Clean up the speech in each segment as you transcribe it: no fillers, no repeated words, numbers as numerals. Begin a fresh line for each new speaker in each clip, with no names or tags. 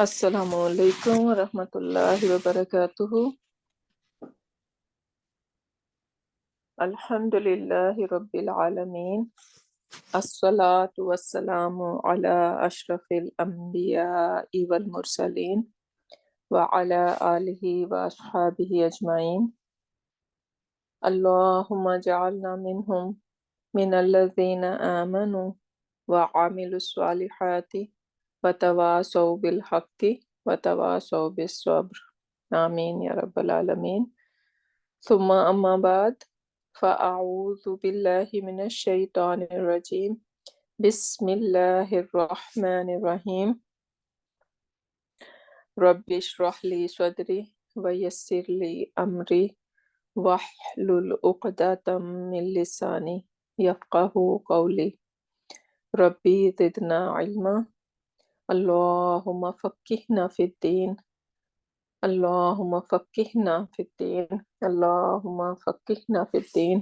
السلام علیکم ورحمۃ اللہ وبرکاتہ۔ الحمد للہ رب العالمین، الصلاۃ والسلام علی اشرف الانبیاء والمرسلین وعلی آلہ واصحابہ اجمعین۔ اللہم اجعلنا منہم من الذین آمنوا وعملوا الصالحات وتواصوا بالحق وتواصوا بالصبر، آمین یا رب العالمین۔ ثم اما بعد فاعوذ باللہ من الشیطان الرجیم، بسم اللہ الرحمن الرحیم۔ رب اشرح لی صدری ویسر لی امری واحلل عقدۃ من لسانی یفقہوا قولی۔ ربی زدنا علما، اللہم فقہنا فی الدین، اللہم فقہنا فی الدین، اللہم فقہنا فی الدین،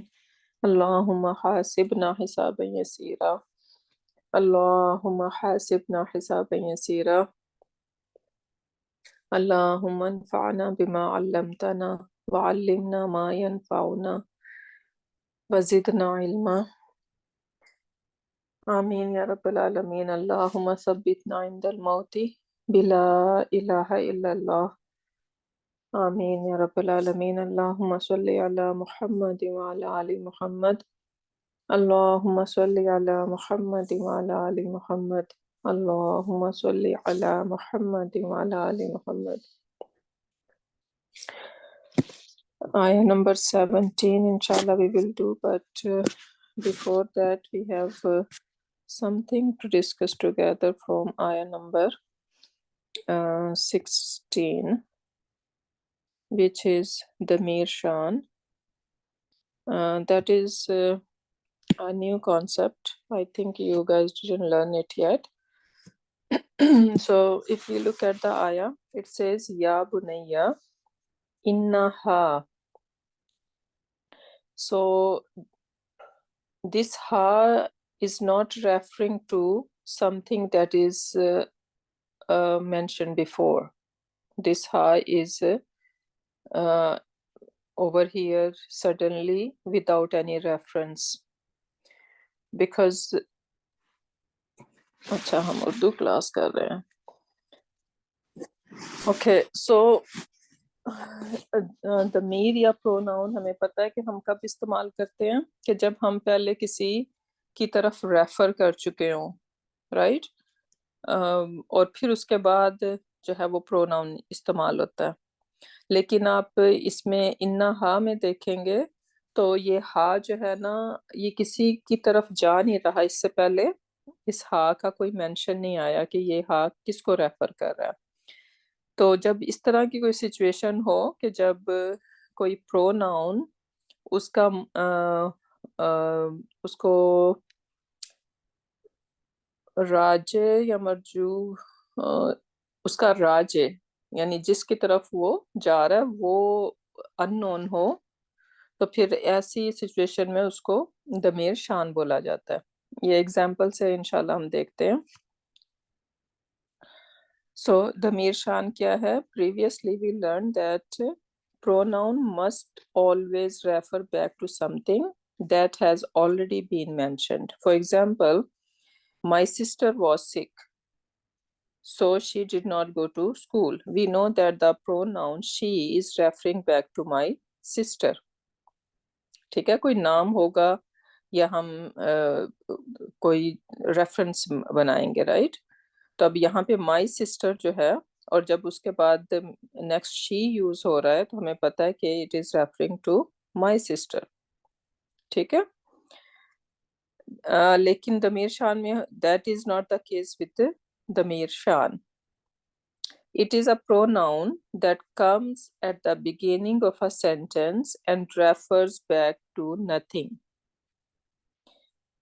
اللہم حاسبنا حسابا یسیرا، اللہم حاسبنا حسابا یسیرا، اللہم انفعنا بما علمتنا وعلمنا ما ینفعنا وزدنا علما، آمین یا رب العالمین۔ اللہم ثبتنا عند الموت بلا الہ الا اللہ، آمین یا رب العالمین۔ اللہم صلی علی محمد وعلی آل محمد، اللہم صلی علی محمد وعلی آل محمد، اللہم صلی علی محمد وعلی آل محمد۔ آیہ number 17 inshallah we will do, but before that we have something to discuss together from ayah number 16, which is Damir Shan. That is a new concept. I think you guys didn't learn it yet. So if you look at the ayah, it says Ya Bunayya Innaha. So this ha is not referring to something that is mentioned before. This ha is over here suddenly without any reference, because اچھا ہم Urdu class کر رہے ہیں۔ Okay so ضمیر یا pronoun ہمیں پتہ ہے کہ ہم کب استعمال کرتے ہیں، کہ جب ہم پہلے کسی کی طرف ریفر کر چکے ہوں، رائٹ، اور پھر اس کے بعد جو ہے وہ پروناؤن استعمال ہوتا ہے۔ لیکن آپ اس میں انا ہا میں دیکھیں گے تو یہ ہا جو ہے نا یہ کسی کی طرف جا نہیں رہا، اس سے پہلے اس ہا کا کوئی مینشن نہیں آیا کہ یہ ہا کس کو ریفر کر رہا ہے۔ تو جب اس طرح کی کوئی سچویشن ہو کہ جب کوئی پروناؤن اس کا اس کو راجے یا مرجو اس کا راجے یعنی جس کی طرف وہ جا رہا ہے وہ ان نون ہو، تو پھر ایسی سچویشن میں اس کو ضمیر شان بولا جاتا ہے۔ یہ ایگزامپل سے انشاءاللہ ہم دیکھتے ہیں۔ سو ضمیر شان کیا ہے؟ Previously we learn that pronoun must always refer back to something that has already been mentioned. For example, my sister was sick, so she did not go to school. We know that the pronoun she is referring back to my sister. ٹھیک ہے، کوئی نام ہوگا یا ہم کوئی reference بنائیں گے، رائٹ؟ تو اب یہاں پہ مائی سسٹر جو ہے اور جب اس کے بعد نیکسٹ شی یوز ہو رہا ہے تو ہمیں پتہ ہے کہ it is referring to my sister, ٹھیک ہے۔ لیکن ضمیر شان میں that is not the case with ضمیر شان. It is a pronoun that comes at the beginning of a sentence and refers back to nothing.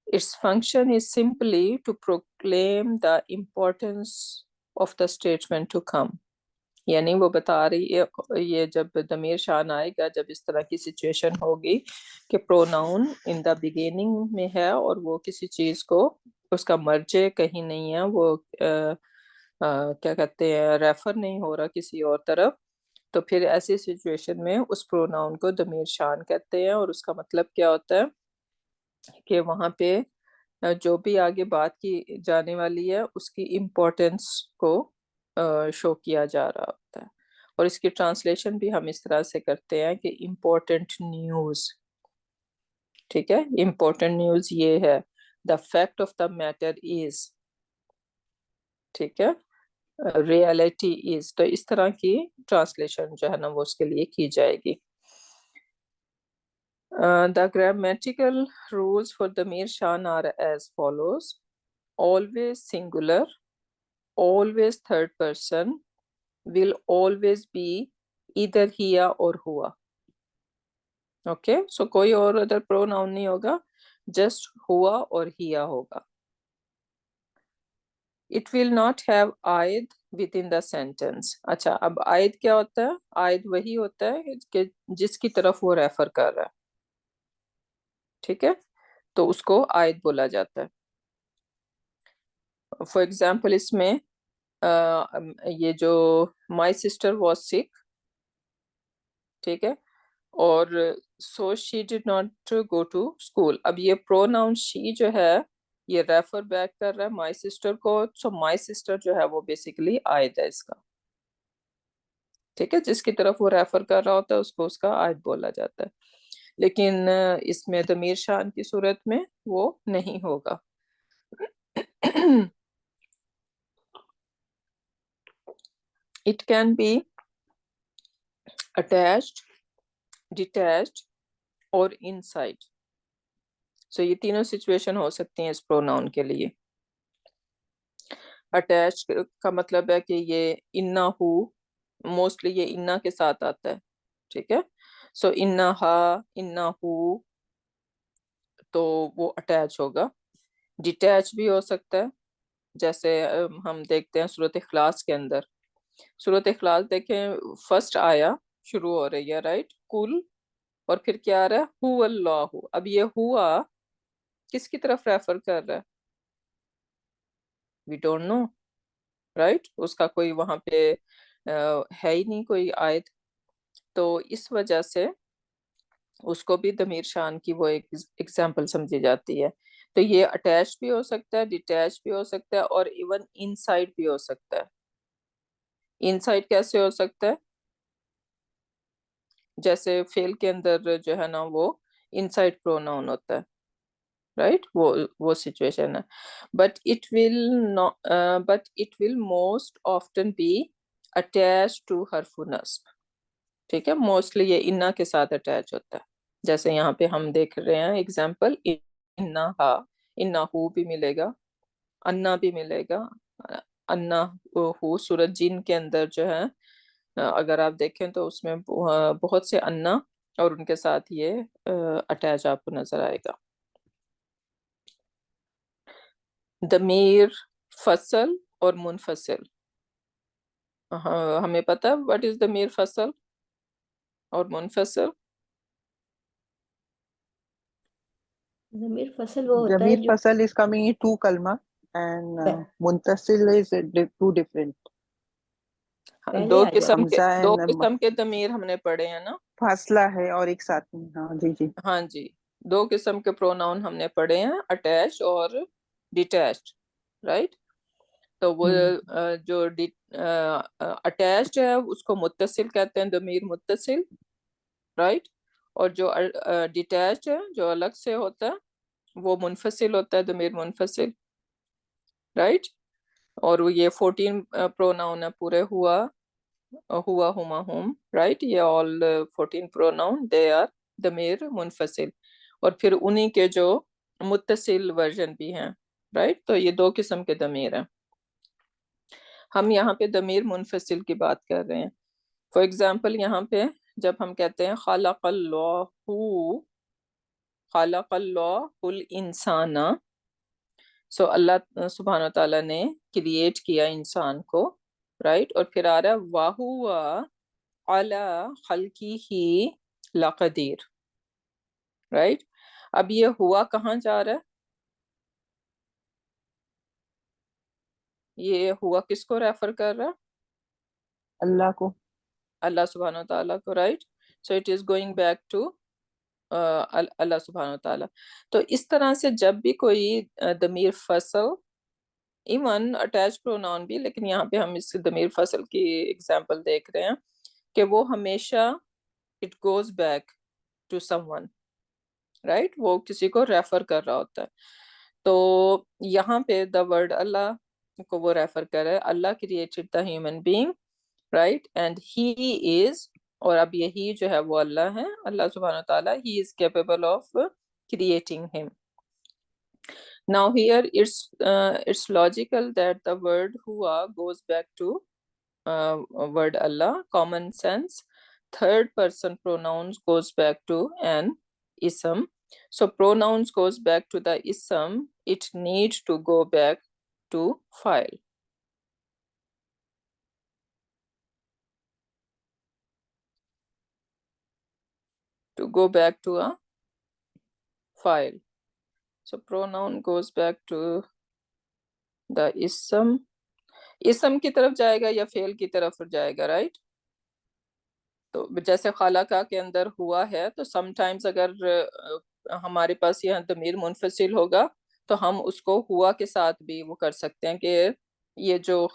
Its function is simply to proclaim the importance of the statement to come. یعنی وہ بتا رہی ہے یہ جب ضمیر شان آئے گا، جب اس طرح کی سچویشن ہوگی کہ پروناؤن ان دا بگیننگ میں ہے اور وہ کسی چیز کو اس کا مرجع کہیں نہیں ہے، وہ کیا کہتے ہیں ریفر نہیں ہو رہا کسی اور طرف, تو پھر ایسی سچویشن میں اس پروناؤن کو ضمیر شان کہتے ہیں. اور اس کا مطلب کیا ہوتا ہے کہ وہاں پہ جو بھی آگے بات کی جانے والی ہے اس کی امپورٹنس کو شو کیا جا رہا ہوتا ہے. اور اس کی ٹرانسلیشن بھی ہم اس طرح سے کرتے ہیں کہ امپورٹنٹ نیوز. ٹھیک ہے, امپورٹنٹ نیوز یہ ہے, the fact of the matter is, ٹھیک ہے, ریالٹی از. تو اس طرح کی ٹرانسلیشن جو ہے نا وہ اس کے لیے کی جائے گی. The grammatical rules for Damir Shan are as follows: always singular, always third person, will always be either hia or hua. Okay, so کوئی اور ادھر pronoun نہیں ہوگا, just hua اور hia ہوگا. It will not have aid within the sentence. اچھا, اب aid کیا ہوتا ہے؟ aid وہی ہوتا ہے کہ جس کی طرف وہ ریفر کر رہا ہے. ٹھیک ہے, تو اس کو aid بولا جاتا ہے. فار ایگزامپل اس میں یہ جو مائی سسٹر واز سک, ٹھیک ہے, اور so she did not go to school. اب یہ پروناؤن شی جو ہے یہ ریفر بیک کر رہا ہے مائی سسٹر کو, سو مائی سسٹر جو ہے وہ بیسیکلی عائد ہے اس کا. ٹھیک ہے, جس کی طرف وہ ریفر کر رہا ہوتا ہے اس کو اس کا عائد بولا جاتا ہے. لیکن اس میں ضمیر شان کی صورت میں وہ نہیں ہوگا. It can be attached, detached اور inside. So یہ تینوں سچویشن ہو سکتی ہیں اس پروناؤن کے لیے. اٹیچ کا مطلب ہے کہ یہ انا ہو, موسٹلی یہ انا کے ساتھ آتا ہے. ٹھیک ہے, سو انا ہا انا ہو, تو وہ اٹیچ ہوگا. ڈیٹیچ بھی ہو سکتا ہے, جیسے ہم دیکھتے ہیں سورۃ اخلاص کے اندر. سورۃ اخلاص دیکھیں, فرسٹ آیا شروع ہو رہی ہے رائٹ, کل, اور پھر کیا آ رہا ہے, ہو اللہ. اب یہ ہوا کس کی طرف ریفر کر رہا ہے؟ وی ڈونٹ نو رائٹ, اس کا کوئی وہاں پہ ہے ہی نہیں کوئی آیت. تو اس وجہ سے اس کو بھی ضمیر شان کی وہ ایک ایگزامپل سمجھی جاتی ہے. تو یہ اٹیچ بھی ہو سکتا ہے, ڈیٹیچ بھی ہو سکتا ہے, اور ایون ان سائڈ بھی ہو سکتا ہے. ان سائڈ کیسے ہو سکتا ہے؟ جیسے فعل کے اندر جو ہے نا وہ ان سائڈ پروناؤن ہوتا ہے رائٹ, وہ سچویشن ہے. But it will most often be attach to حرف نصب. ٹھیک ہے, موسٹلی یہ انا کے ساتھ اٹیچ ہوتا ہے. جیسے یہاں پہ ہم دیکھ رہے ہیں ایگزامپل, انا ہا, انا ہو بھی ملے گا, انا بھی ملے گا. انا ہو سورۃ جن کے اندر جو ہے اگر آپ دیکھیں تو اس میں بہت سے انا اور ان کے ساتھ یہ اٹیچ آپ کو نظر آئے گا. ضمیر فصل اور منفصل, ہمیں پتہ what is ضمیر فصل اور منفصل؟
ضمیر فصل وہ ہوتا ہے
ضمیر
جو
فصل is coming in two kalma and muntasil is two different.
پہلے
دو
آ جاتا
قسم کے,
حمزہ
دو
and
قسم کے ضمیر ہم نے پڑھے ہیں نا.
فاصلہ ہے اور ایک ساتھ میں. ہاں جی جی,
ہاں جی, دو قسم کے پروناؤن ہم نے پڑھے ہیں, اٹیچ اور ڈیٹیچ رائٹ. تو وہ جو اٹیچڈ ہے اس کو متصل کہتے ہیں, ضمیر متصل رائٹ. اور جو ڈیٹیچڈ ہے جو الگ سے ہوتا ہے وہ منفصل ہوتا ہے, ضمیر منفصل رائٹ. اور وہ یہ 14 پروناؤن ہے پورے, ہوا ہوا ہما ہم رائٹ, یہ آل 14 پروناؤن دے آر ضمیر منفصل. اور پھر انہی کے جو متصل ورژن بھی ہیں رائٹ. تو یہ دو قسم کے ضمیر ہیں. ہم یہاں پہ ضمیر منفصل کی بات کر رہے ہیں. فار ایگزامپل یہاں پہ جب ہم کہتے ہیں خلق اللہ الانسان, سو اللہ سبحانہ وتعالیٰ نے کریٹ کیا انسان کو رائٹ. اور پھر آ رہا ہے وَهُوَ عَلَى خَلْقِهِ لَقَدِيرٌ رائٹ. اب یہ ہوا کہاں جا رہا ہے؟ یہ ہوا کس کو ریفر کر رہا ہے؟
اللہ کو.
اللہ سبحانہ و تعالیٰ کو, right. So it is going back to اللہ سبحانہ و تعالیٰ. تو اس طرح سے جب بھی کوئی ضمیر فصل، ایون اٹیچ پروناؤن بھی، لیکن یہاں پہ ہم اس ضمیر فصل کی ایگزامپل دیکھ رہے ہیں کہ وہ ہمیشہ it goes back to someone, right, وہ کسی کو ریفر کر رہا ہوتا ہے. تو یہاں پہ دا ورڈ اللہ کو وہ ریفر کر رہا ہے. اللہ created the human being, right, and he is, اور اب یہی جو ہے وہ اللہ ہے، اللہ سبحانہ تعالیٰ، ہی از کیپیبل آف کریٹنگ ہم. Now here it's logical that the word hua goes back to word Allah. Common sense. Third person pronouns goes back to an ism. So pronouns goes back to the ism. It needs to go back to file. To go back to a file. So pronoun goes back to the ism. اسم کی طرف جائے گا یا فعل کی طرف جائے گا، right. تو جیسے خالقہ کے اندر ہوا ہے، تو سم ٹائمز اگر ہمارے پاس یہ ضمیر منفصل ہوگا تو ہم اس کو ہوا کے ساتھ بھی وہ کر سکتے ہیں کہ یہ جو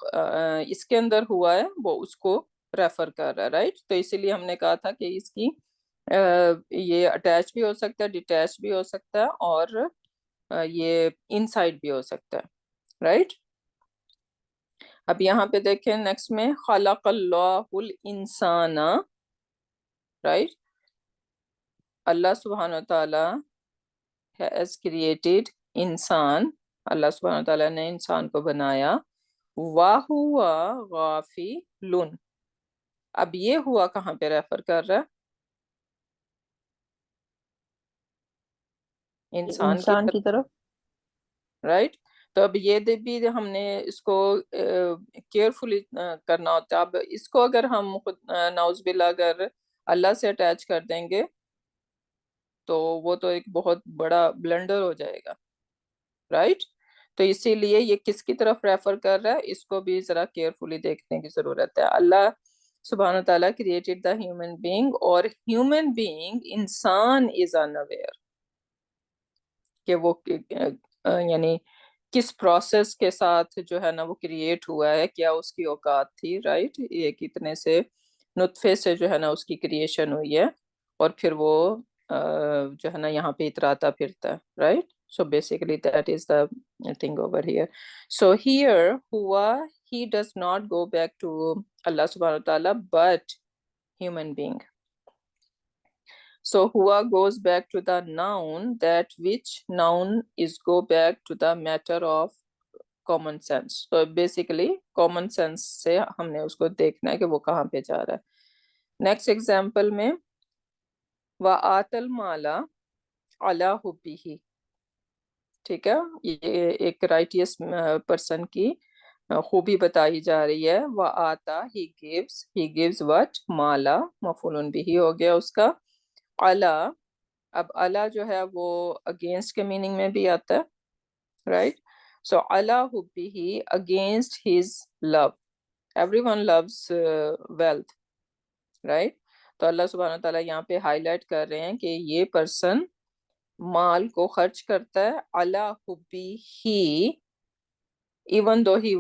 اس کے اندر ہوا ہے وہ اس کو ریفر کر رہا ہے، رائٹ. تو اسی لیے ہم نے کہا تھا کہ اس کی یہ اٹیچ بھی ہو سکتا ہے، ڈیٹیچ بھی ہو سکتا ہے، اور یہ ان سائڈ بھی ہو سکتا ہے، رائٹ. اب یہاں پہ دیکھیں نیکسٹ میں خلق اللہ الانسان، رائٹ. اللہ سبحانہ تعالیٰ has created انسان، اللہ سبحانہ تعالیٰ نے انسان کو بنایا. وَهُوَ غَافِلٌ، اب یہ ہوا کہاں پہ ریفر کر رہا ہے؟ انسان
کی طرف.
رائٹ. تو اب یہ بھی ہم نے اس کو کیئرفلی کرنا ہوتا ہے. اب اس کو اگر ہم خود نعوذ باللہ اگر اللہ سے اٹیچ کر دیں گے تو وہ تو ایک بہت بڑا بلنڈر ہو جائے گا، رائٹ. تو اسی لیے یہ کس کی طرف ریفر کر رہا ہے، اس کو بھی ذرا کیئرفلی دیکھنے کی ضرورت ہے. اللہ سبحانہ تعالیٰ کریٹڈ دا ہیومن بینگ، اور ہیومن بینگ انسان از unaware کہ وہ یعنی کس پروسیس کے ساتھ جو ہے نا وہ کریٹ ہوا ہے، کیا اس کی اوقات تھی، رائٹ. یہ کتنے سے نطفے سے جو ہے نا اس کی کریشن ہوئی ہے، اور پھر وہ جو ہے نا یہاں پہ اتراتا پھرتا ہے، right. So basically that is the thing over here. So here hua, he does not go back to Allah subhanahu wa ta'ala but human being. So hua goes back to the noun, that which noun is go back to the matter of common sense. So basically common sense سے ہم نے اس کو دیکھنا ہے کہ وہ کہاں پہ جا رہا ہے. نیکسٹ ایگزامپل میں وَآتَ الْمَالَ عَلَى حُبِّهِ، ٹھیک ہے، یہ ایک رائٹیس پرسن کی خوبی بتائی جا رہی ہے. وَآتَ he gives what، مالا مفعول بہ ہو گیا اس کا. عَلَى، اب عَلَى جو ہے وہ اگینسٹ کے میننگ میں بھی آتا ہے، رائٹ. سو عَلَى حُبِّهِ، against his love. Everyone loves wealth، right. تو اللہ سبحانہ تعالیٰ یہاں پہ ہائی لائٹ کر رہے ہیں کہ یہ پرسن مال کو خرچ کرتا ہے علی حبی ہی، ایون دو ہی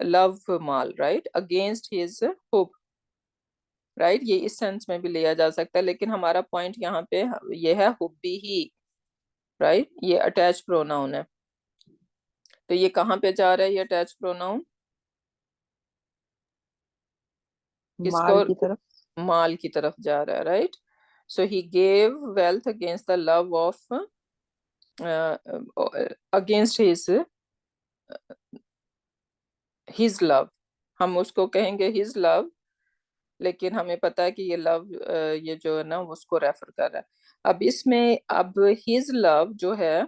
لو مال، رائٹ، اگینسٹ ہز حب، رائٹ. یہ اس سینس میں بھی لیا جا سکتا ہے، لیکن ہمارا پوائنٹ یہاں پہ یہ ہے حبی ہی، رائٹ. یہ اٹیچ پروناؤن ہے. تو یہ کہاں پہ جا رہا ہے یہ اٹیچ پروناؤن؟ کس کو؟
مال کی طرف.
مال کی طرف جا رہا ہے، right. So he give wealth against the love of against his love. ہم اس کو کہیں گے his love، لیکن ہمیں پتا ہے کہ یہ love یہ جو ہے نا اس کو ریفر کر رہا ہے. اب اس میں اب his love جو ہے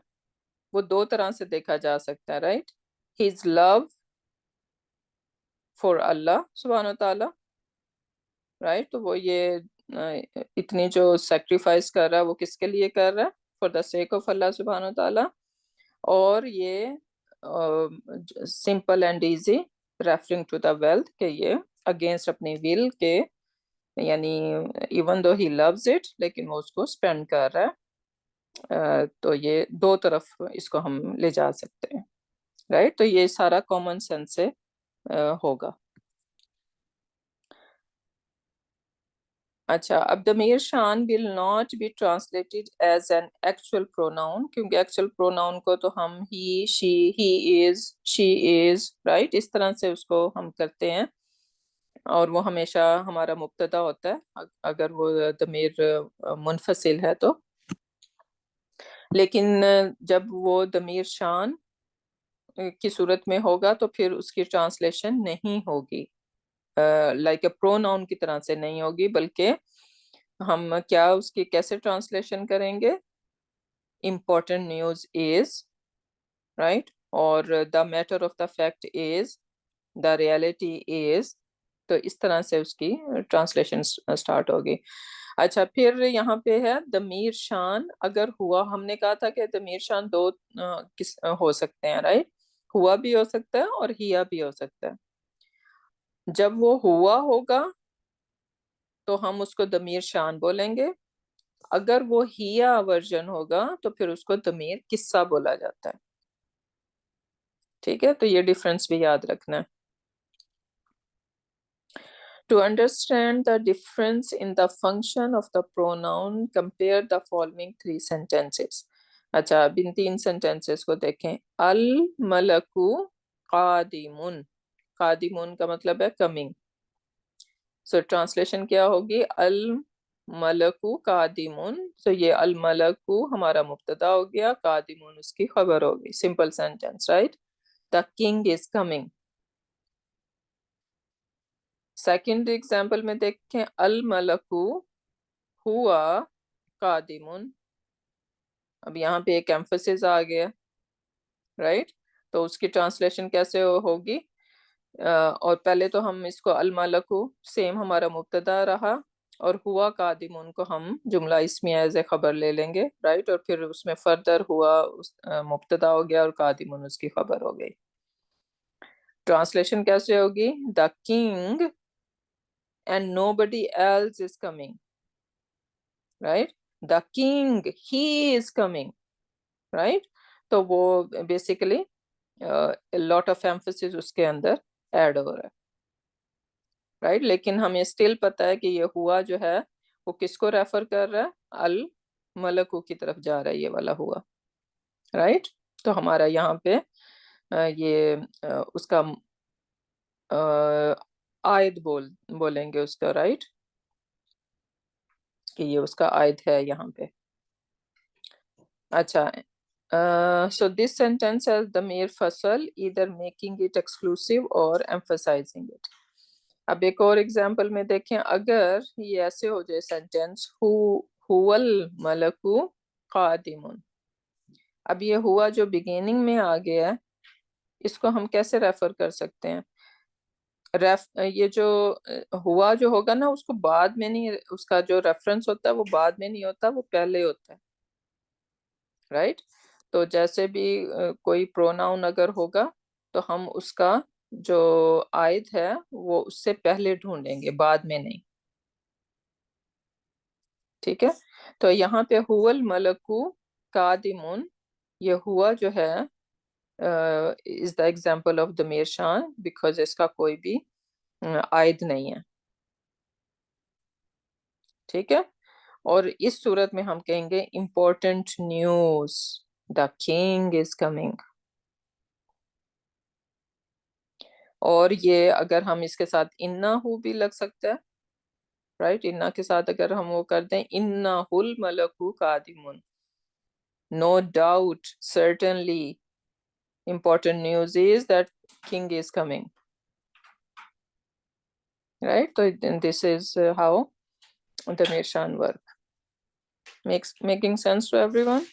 وہ دو طرح سے دیکھا جا سکتا ہے، رائٹ. his love for اللہ سبحانہ و تعالیٰ، رائٹ. تو وہ یہ اتنی جو سیکریفائس کر رہا ہے وہ کس کے لیے کر رہا ہے؟ for the sake of اللہ سبحانہ و تعالیٰ. اور یہ simple and easy, referring to the wealth کہ یہ against اپنی will کے یعنی even though he loves it لیکن وہ اس کو spend کر رہا ہے. تو یہ دو طرف اس کو ہم لے جا سکتے ہیں رائٹ. تو یہ سارا کامن سینس سے ہوگا. اچھا اب ضمیر شان will not be translated as an actual pronoun کیونکہ actual pronoun کو تو ہم he, she, is, she is right اس طرح سے اس کو ہم کرتے ہیں اور وہ ہمیشہ ہمارا مبتدا ہوتا ہے اگر وہ ضمیر منفصل ہے تو. لیکن جب وہ ضمیر شان کی صورت میں ہوگا تو پھر اس کی ٹرانسلیشن نہیں ہوگی لائک اے پروناؤن کی طرح سے نہیں ہوگی بلکہ ہم کیا اس کی کیسے ٹرانسلیشن کریں گے امپورٹنٹ نیوز از رائٹ اور the matter of the fact is the reality is. تو اس طرح سے اس کی ٹرانسلیشن اسٹارٹ ہوگی. اچھا پھر یہاں پہ ہے ضمیر شان اگر ہوا ہم نے کہا تھا کہ ضمیر شان دو ہو سکتے ہیں رائٹ. ہوا بھی ہو سکتا ہے اور ہیا بھی ہو سکتا ہے. جب وہ ہوا ہوگا تو ہم اس کو ضمیر شان بولیں گے. اگر وہ ہیا ورژن ہوگا تو پھر اس کو ضمیر قصہ بولا جاتا ہے. ٹھیک ہے تو یہ ڈیفرنس بھی یاد رکھنا ہے. To understand the difference in the function of the pronoun, compare the following 3 sentences. اچھا اب ان 3 sentences کو دیکھیں. الملکو قادمون. قادمون کا مطلب ہے coming. So translation کیا ہوگی الملکو قادمون. So یہ الملکو ہمارا مبتدا ہو گیا قادمون اس کی خبر ہوگی. Simple sentence right. The king is coming. Second example میں دیکھیں الملکو ہوا قادمون. اب یہاں پہ ایک ایمفسس آ گیا رائٹ. تو اس کی ٹرانسلیشن کیسے ہوگی اور پہلے تو ہم اس کو الملکو سیم ہمارا مبتدا رہا اور ہوا قادمون کو ہم جملہ اسمیہ ایز اے خبر لے لیں گے رائٹ. اور پھر اس میں فردر ہوا مبتدا ہو گیا اور قادمون اس کی خبر ہو گئی. ٹرانسلیشن کیسے ہوگی the king and nobody else is coming right. The king he is coming right. تو وہ basically a lot of emphasis اس کے اندر ایڈ ہو رہا ہے right. لیکن ہمیں still پتا ہے کہ یہ ہوا جو ہے وہ کس کو ریفر کر رہا ہے الملکو کی طرف جا رہا ہے یہ والا ہوا right. تو ہمارا یہاں پہ یہ اس کا آئد بولیں گے اس کا رائٹ کہ یہ اس کا آئد ہے یہاں پہ. اچھا so this sentence has ضمیر فصل either making it exclusive or emphasizing it. اب ایک اور ایگزامپل میں دیکھیں اگر یہ ایسے ہو جائے سینٹینس هو الملک قادم. اب یہ ہوا جو بگیننگ میں آ گیا ہے اس کو ہم کیسے ریفر کر سکتے ہیں. یہ جو ہوا جو ہوگا نا اس کو بعد میں نہیں اس کا جو ریفرنس ہوتا ہے وہ بعد میں نہیں ہوتا وہ پہلے ہوتا ہے رائٹ. تو جیسے بھی کوئی پروناؤن اگر ہوگا تو ہم اس کا جو عائد ہے وہ اس سے پہلے ڈھونڈیں گے بعد میں نہیں. ٹھیک ہے تو یہاں پہ هو الملک قادم یہ ہوا جو ہے is the example of ضمیر شان because اس کا کوئی بھی عائد نہیں ہے. ٹھیک ہے اور اس صورت میں ہم کہیں گے important news the king is coming. اور یہ اگر ہم اس کے ساتھ انہ ہو بھی لگ سکتا ہے رائٹ. انہ کے ساتھ اگر ہم وہ کر دیں انہ الملک قادم no doubt certainly important news is that king is coming right. So this is how the Mirshan work. Making sense to everyone?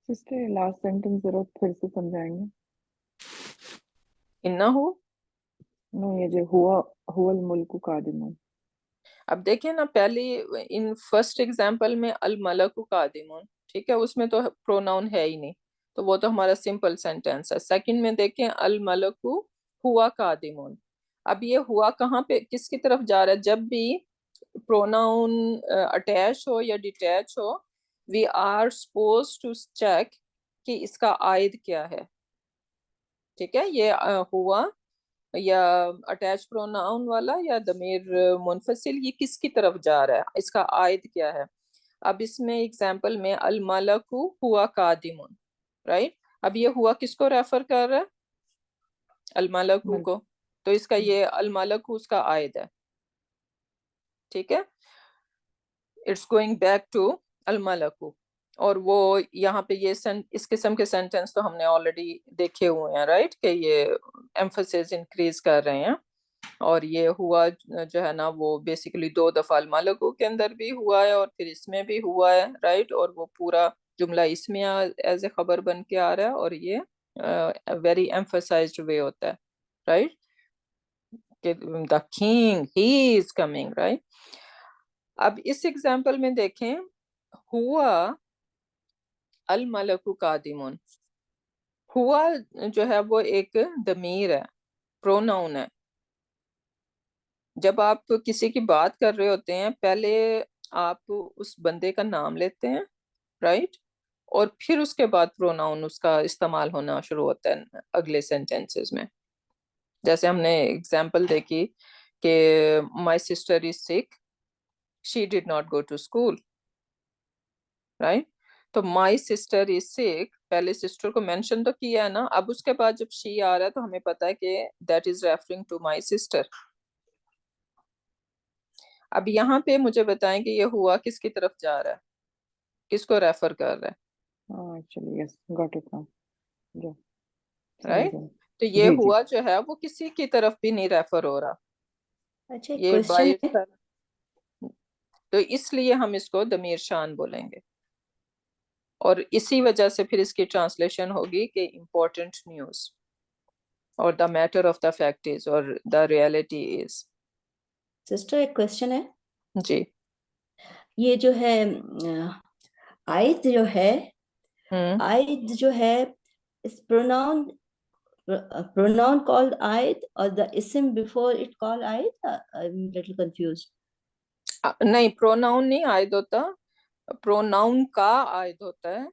Sister last sentence ضرور پھر سے سمجھائیں گے.
انہو
نو یہ جو ہوا الملک قادم.
اب دیکھیں نا پہلی ان فرسٹ ایگزامپل میں الملک قادمون، ٹھیک ہے، اس میں تو پروناؤن ہے ہی نہیں، تو وہ تو ہمارا سمپل سینٹینس ہے. سیکنڈ میں دیکھیں الملک ہوا قادمون. اب یہ ہوا کہاں پہ کس کی طرف جا رہا ہے؟ جب بھی پروناؤن اٹیچ ہو یا ڈیٹیچ ہو we are suppose to check کہ اس کا عائد کیا ہے. ٹھیک ہے، یہ ہوا یا اٹیچ پروناؤن والا یا ضمیر منفصل، یہ کس کی طرف جا رہا ہے، اس کا عائد کیا ہے. اب اس میں ایگزامپل میں الملک ہوا قادمون، رائٹ. اب یہ ہوا کس کو ریفر کر رہا ہے؟ الملک کو. تو اس کا یہ الملک اس کا عائد ہے. ٹھیک ہے، اٹس گوئنگ بیک ٹو الملک. اور وہ یہاں پہ یہ اس قسم کے سینٹینس تو ہم نے آلریڈی دیکھے ہوئے ہیں، رائٹ، کہ یہ ایمفسس انکریز کر رہے ہیں. اور یہ ہوا جو ہے نا وہ بیسیکلی 2 دفعہ الملکو کے اندر بھی ہوا ہے اور پھر اس میں بھی ہوا ہے، رائٹ. اور وہ پورا جملہ اس میں ایز اے خبر بن کے آ رہا ہے اور یہ ویری ایمفسائزڈ وے ہوتا ہے، رائٹ، کہ the king he is coming, right. اب اس ایگزامپل میں دیکھیں ہوا الملک قادمون. ہوا جو ہے وہ ایک ضمیر ہے، پروناؤن ہے. جب آپ کسی کی بات کر رہے ہوتے ہیں پہلے آپ اس بندے کا نام لیتے ہیں، رائٹ، اور پھر اس کے بعد پروناؤن اس کا استعمال ہونا شروع ہوتا ہے اگلے سینٹینسز میں. جیسے ہم نے اگزامپل دیکھی کہ مائی sister is sick she did not go to school, right. تو مائی سسٹر از سک، پہلے سسٹر کو مینشن تو کیا ہے نا، اب اس کے بعد جب شی آ رہا ہے تو ہمیں پتا ہے کہ that is referring to my sister. اب یہاں پہ مجھے بتائیں کہ یہ ہوا کس کی طرف جا رہا ہے، کس کو ریفر کر رہا ہے،
Actually, yes, got it now. Yeah,
right.
سمجھ گئے.
تو یہ
جی جی.
ہوا جو ہے وہ کسی کی طرف بھی نہیں ریفر ہو رہا،
اچھا ایک
یہ
کوشچن
بائی
ہے.
تو اس لیے ہم اس کو ضمیر شان بولیں گے. اور اسی وجہ سے پھر اس کی ٹرانسلیشن ہوگی کہ امپورٹنٹ نیوز، اور the matter of the fact is, اور دا ریالٹی از.
سسٹر ایک کوشچن ہے.
جی.
یہ جو ہے عائد جو ہے،
ہوں
عائد جو ہے اس pronoun called عائد or the ism before it called عائد. I'm little confused.
نہیں، پروناؤن نہیں عائد ہوتا، پروناؤن کا عائد ہوتا ہے.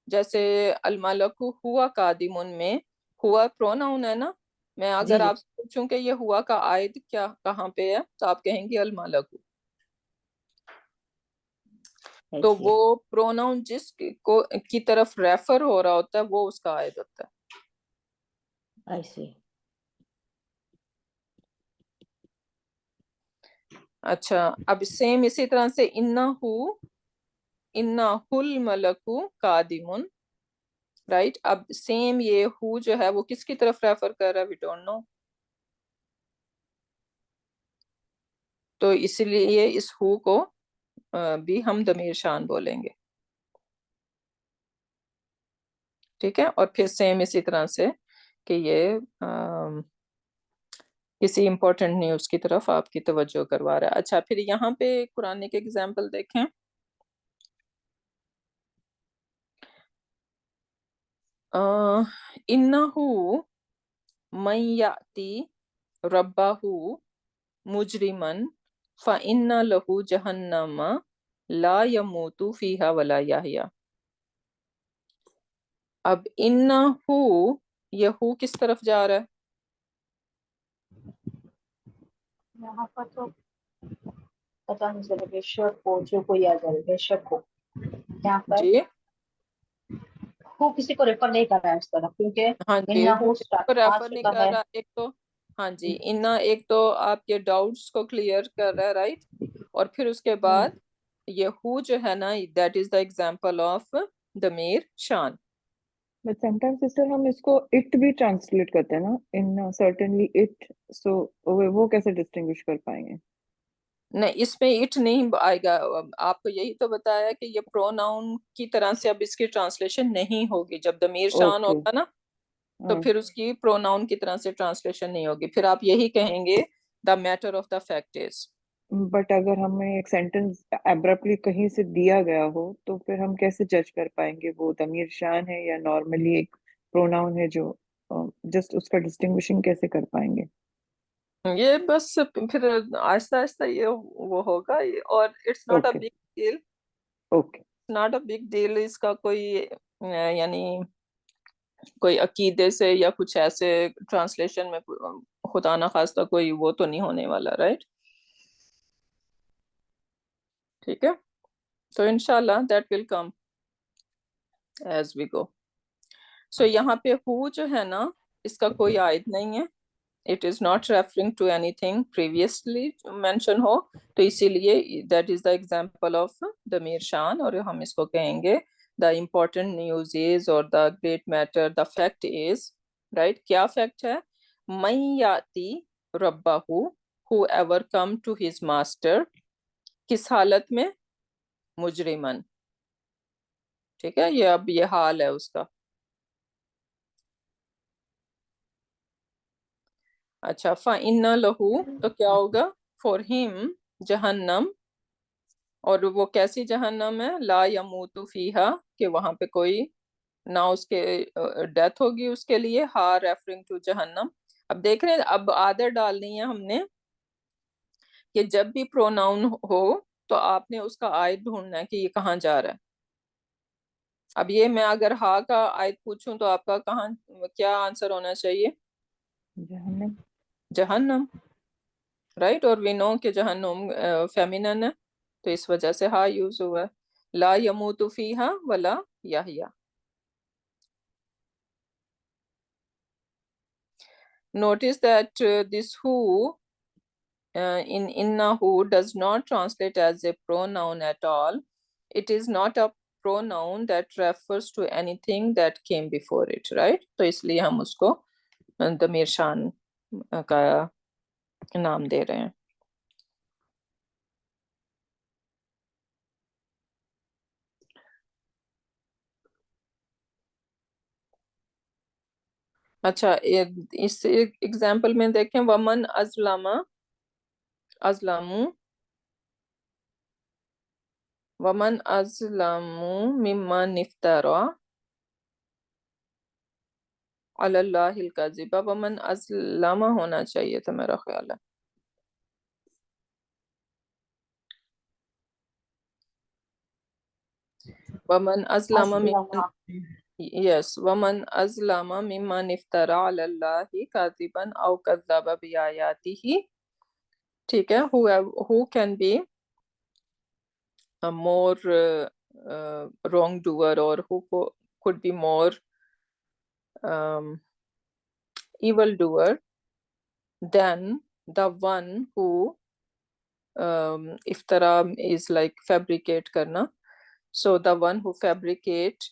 جیسے الملک ہوا قادمون میں ہوا پروناؤن ہے نا، میں
جی
اگر
جی
آپ سے پوچھوں کہ یہ ہوا کا عائد کیا کہاں پہ ہے تو آپ کہیں گے الملک. تو
ایسے.
وہ پروناؤن جس کو کی طرف ریفر ہو رہا ہوتا ہے وہ اس کا عائد ہوتا ہے.
ایسے.
اچھا، اب سیم اسی طرح سے انہ الملک قادمون، رائٹ. اب سیم یہ ہو جو ہے وہ کس کی طرف ریفر کر رہا ہے، وی ڈونٹ نو. تو اس لیے اس ہو کو بھی ہم ضمیر شان بولیں گے. ٹھیک ہے، اور پھر سیم اسی طرح سے کہ یہ کسی امپورٹنٹ نیوز کی طرف آپ کی توجہ کروا رہا ہے. اچھا، پھر یہاں پہ قرآن کے ایگزامپل دیکھیں. انہو من یاتی ربہ مجرمن فإن لہ جہنم لا یموت فیہا ولا یحیا. اب انہو، یہ ہو کس طرف جا رہا ہے؟
یہاں پر تو پتا نہیں چلے، بے شک ہو جو کوئی آ جائے، بے شک ہو. یہاں پر
جی
ہو کسی کو ریفر نہیں کر رہا ہے اس طرف، کیونکہ
ہاں جی،
انہو
کو
آ
ریفر نہیں
چکا
کر
ہے.
رہا ایک تو. ہاں جی، انا ایک تو آپ کے ڈاؤٹس کو کلیئر کر رہا ہے، رائٹ. اور پھر اس کے بعد یہ ہو جو ہے نا that is the example of ضمیر شان.
But sometimes sister ہم اس کو it بھی ٹرانسلیٹ کرتے ہیں نا, in certainly it, so وہ کیسے ڈسٹنگوش کر پائیں گے؟
نہیں، اس میں اٹ نہیں آئے گا. آپ کو یہی تو بتایا کہ یہ پروناؤن کی طرح سے اب اس کی ٹرانسلیشن نہیں ہوگی. جب ضمیر شان
اوکے.
ہوگا نا تو پھر اس کی پروناؤن کی طرح سے ٹرانسلیشن نہیں ہوگی. پھر آپ یہی کہیں گے the matter of the fact is.
But اگر ہمیں ایک سینٹینس ابرپٹلی کہیں سے دیا گیا ہو تو پھر ہم کیسے جج کر پائیں گے وہ ضمیر شان ہے یا نارملی ایک پروناؤن ہے جو جسٹ اس کا ڈسٹنگوشنگ کیسے کر پائیں گے؟
یہ بس پھر آہستہ آہستہ یہ وہ ہوگا اور it's not a
okay
big deal,
okay
not a big deal, اس کا کوئی یعنی کوئی عقیدے سے یا کچھ ایسے ٹرانسلیشن میں خدا نہ خواستہ کوئی وہ تو نہیں ہونے والا، رائٹ؟ ٹھیک ہے، تو انشاءاللہ that will come as we گو. سو یہاں پہ ہو جو ہے نا اس کا کوئی عائد نہیں ہے، it is not referring to anything previously mentioned ہو، تو اسی لیے that is the example of ضمیر شان، اور ہم اس کو کہیں گے the important news is or the great matter the fact is، right؟ کیا فیکٹ ہے؟ من یاتی ربہ، whoever come to his master، کس حالت میں؟ مجرمن، ٹھیک ہے، یہ اب یہ حال ہے اس کا. اچھا، فَإِنَّ لَهُ، تو کیا ہوگا؟ فار ہم جہنم، اور وہ کیسی جہنم ہے؟ لا یموت فیہا، کہ وہاں پہ کوئی نہ اس کے ڈیتھ ہوگی اس کے لیے، ہاں ریفرنگ ٹو جہنم. اب دیکھ رہے ہیں، اب عادت ڈالنی ہے ہم نے کہ جب بھی پروناؤن ہو تو آپ نے اس کا عائد ڈھونڈنا ہے کہ یہ کہاں جا رہا ہے. اب یہ میں اگر ہاں کا عائد پوچھوں تو آپ کا کہاں کیا آنسر ہونا چاہیے؟
جہنم.
جہنم، رائٹ؟ اور وی نو کہ جہنم فیمینن ہے تو اس وجہ سے ہاں یوز ہوا ہے. لا یموت فیہا ولا یحیا. Notice that this who in innahu does not translate as a pronoun at all. It is not a pronoun that refers to anything that came before it, right? تو اس لیے ہم اس کو ضمیر شان کا نام دے رہے ہیں. اچھا، اس ایگزامپل میں دیکھیں، ومن ازلم، ومن ازلم ممن افترى علی اللہ الکذب. ومن ازلم ہونا چاہیے تھا میرا خیال ہے. ومن ازلم ممن، یس، ومن ازلم ممن افترى علی اللہ کاذبا او کذب بآیاتہ. ٹھیک ہے، who can be a more wrongdoer or who could be more evildoer than the one who iftara is like fabricate karna. So the one who fabricate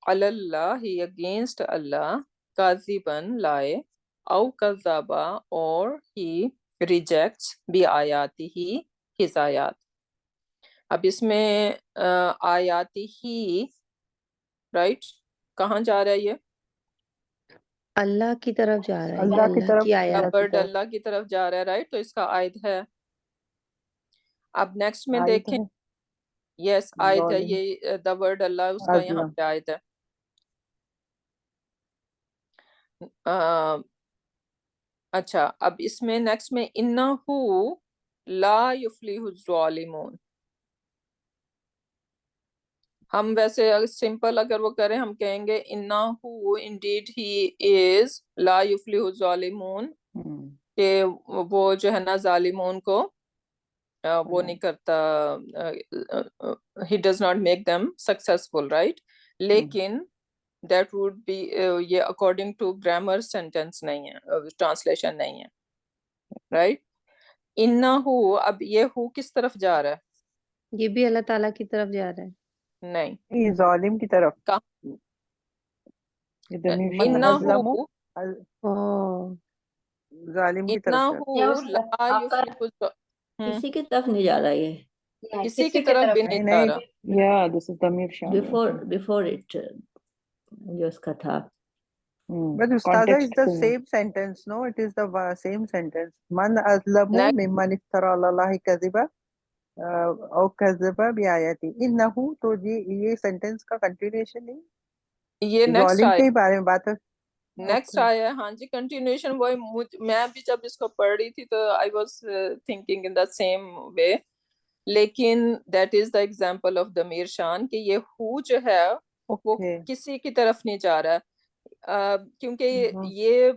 Allah against Allah, kaziban lie, aw kazaba or he rejects bi ayatihi his ayat. اب اس میں آیاتی ہی، right, کہاں جا رہا ہے یہ؟
اللہ کی طرف جا رہا ہے،
اللہ کی
اللہ
طرف،
کی آیات کی
ورڈ
طرف.
اللہ کی طرف جا رہا ہے، رائٹ، تو اس کا عائد ہے. اب نیکسٹ میں
عائد
دیکھیں،
ہے
یس عائد ہے،
ظالم
یہ دا ورڈ اللہ اس کا یہاں
ازلم.
پہ عائد ہے. اچھا، اب اس میں نیکسٹ میں انہو لا یفلح الظالمون. ہم ویسے سمپل اگر وہ کریں ہم کہیں گے انہو انڈیڈ ہی از لا یفلح الظالمون، کہ وہ جو ہے نا ظالمون کو وہ نہیں کرتا، he does not make them successful, right؟ لیکن that would be یہ according to grammar sentence نہیں ہے، translation نہیں ہے، right؟ انہو، اب یہ ہو کس طرف جا رہا ہے؟
یہ بھی اللہ تعالیٰ کی طرف جا رہا ہے.
نہیں،
یہ ظالم کی طرف،
کہاں؟
یہ ضمیر من
انہو،
ازلم
اوہ،
ظالم کی طرف جاتا
یا
انہو
اس
لا
آپ کا
یفلح
کسی کی طرف نہیں جا رہا یہ.
کسی کی طرف بھی
ہے.
نہیں
نہیں
جا رہا.
نہیں، یا دس از ضمیر شان.
بفور اٹ جو اس کا تھا.
But Ustaza
context
is the
کو
same sentence, no? It is the same sentence. Man azlamu
Next.
mimman iftara ala Allahi kadhiba aw kadhaba bi ayati. Innahu, تو یہ sentence کا continuation نہیں,
یہ نیکسٹ
ظالم
آیا
کے ہی بارے میں بات ہے.
Next
Okay.
آیا ہاں جی کنٹینیوشن وہی میں بھی جب اس کو پڑھ رہی تھی تو I was thinking in the same way لیکن that is the example of ضمیر شان کہ یہ ہو جو ہے وہ
Okay.
کسی کی طرف نہیں جا رہا کیونکہ یہ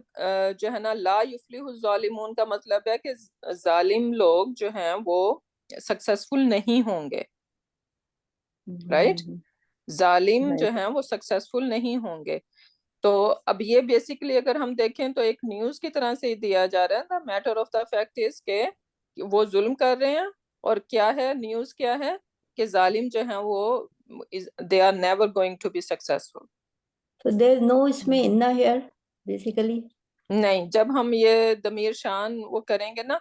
جو ہے نا لا یفلح الظالمون کا مطلب ہے کہ ظالم لوگ جو ہیں وہ سکسیسفل نہیں ہوں گے رائٹ ظالم جو ہیں وہ سکسیسفل نہیں ہوں گے تو اب یہ بیسیکلی اگر ہم دیکھیں تو ایک نیوز کی طرح سے دیا جا رہا ہے the matter of the fact is کہ وہ ظلم کر رہے ہیں اور کیا ہے نیوز کیا ہے کہ ظالم جو ہیں وہ they are never going to be successful.
So there is no isme inna here, basically.
نہیں جب ہم یہ ضمیر شان وہ کریں گے نا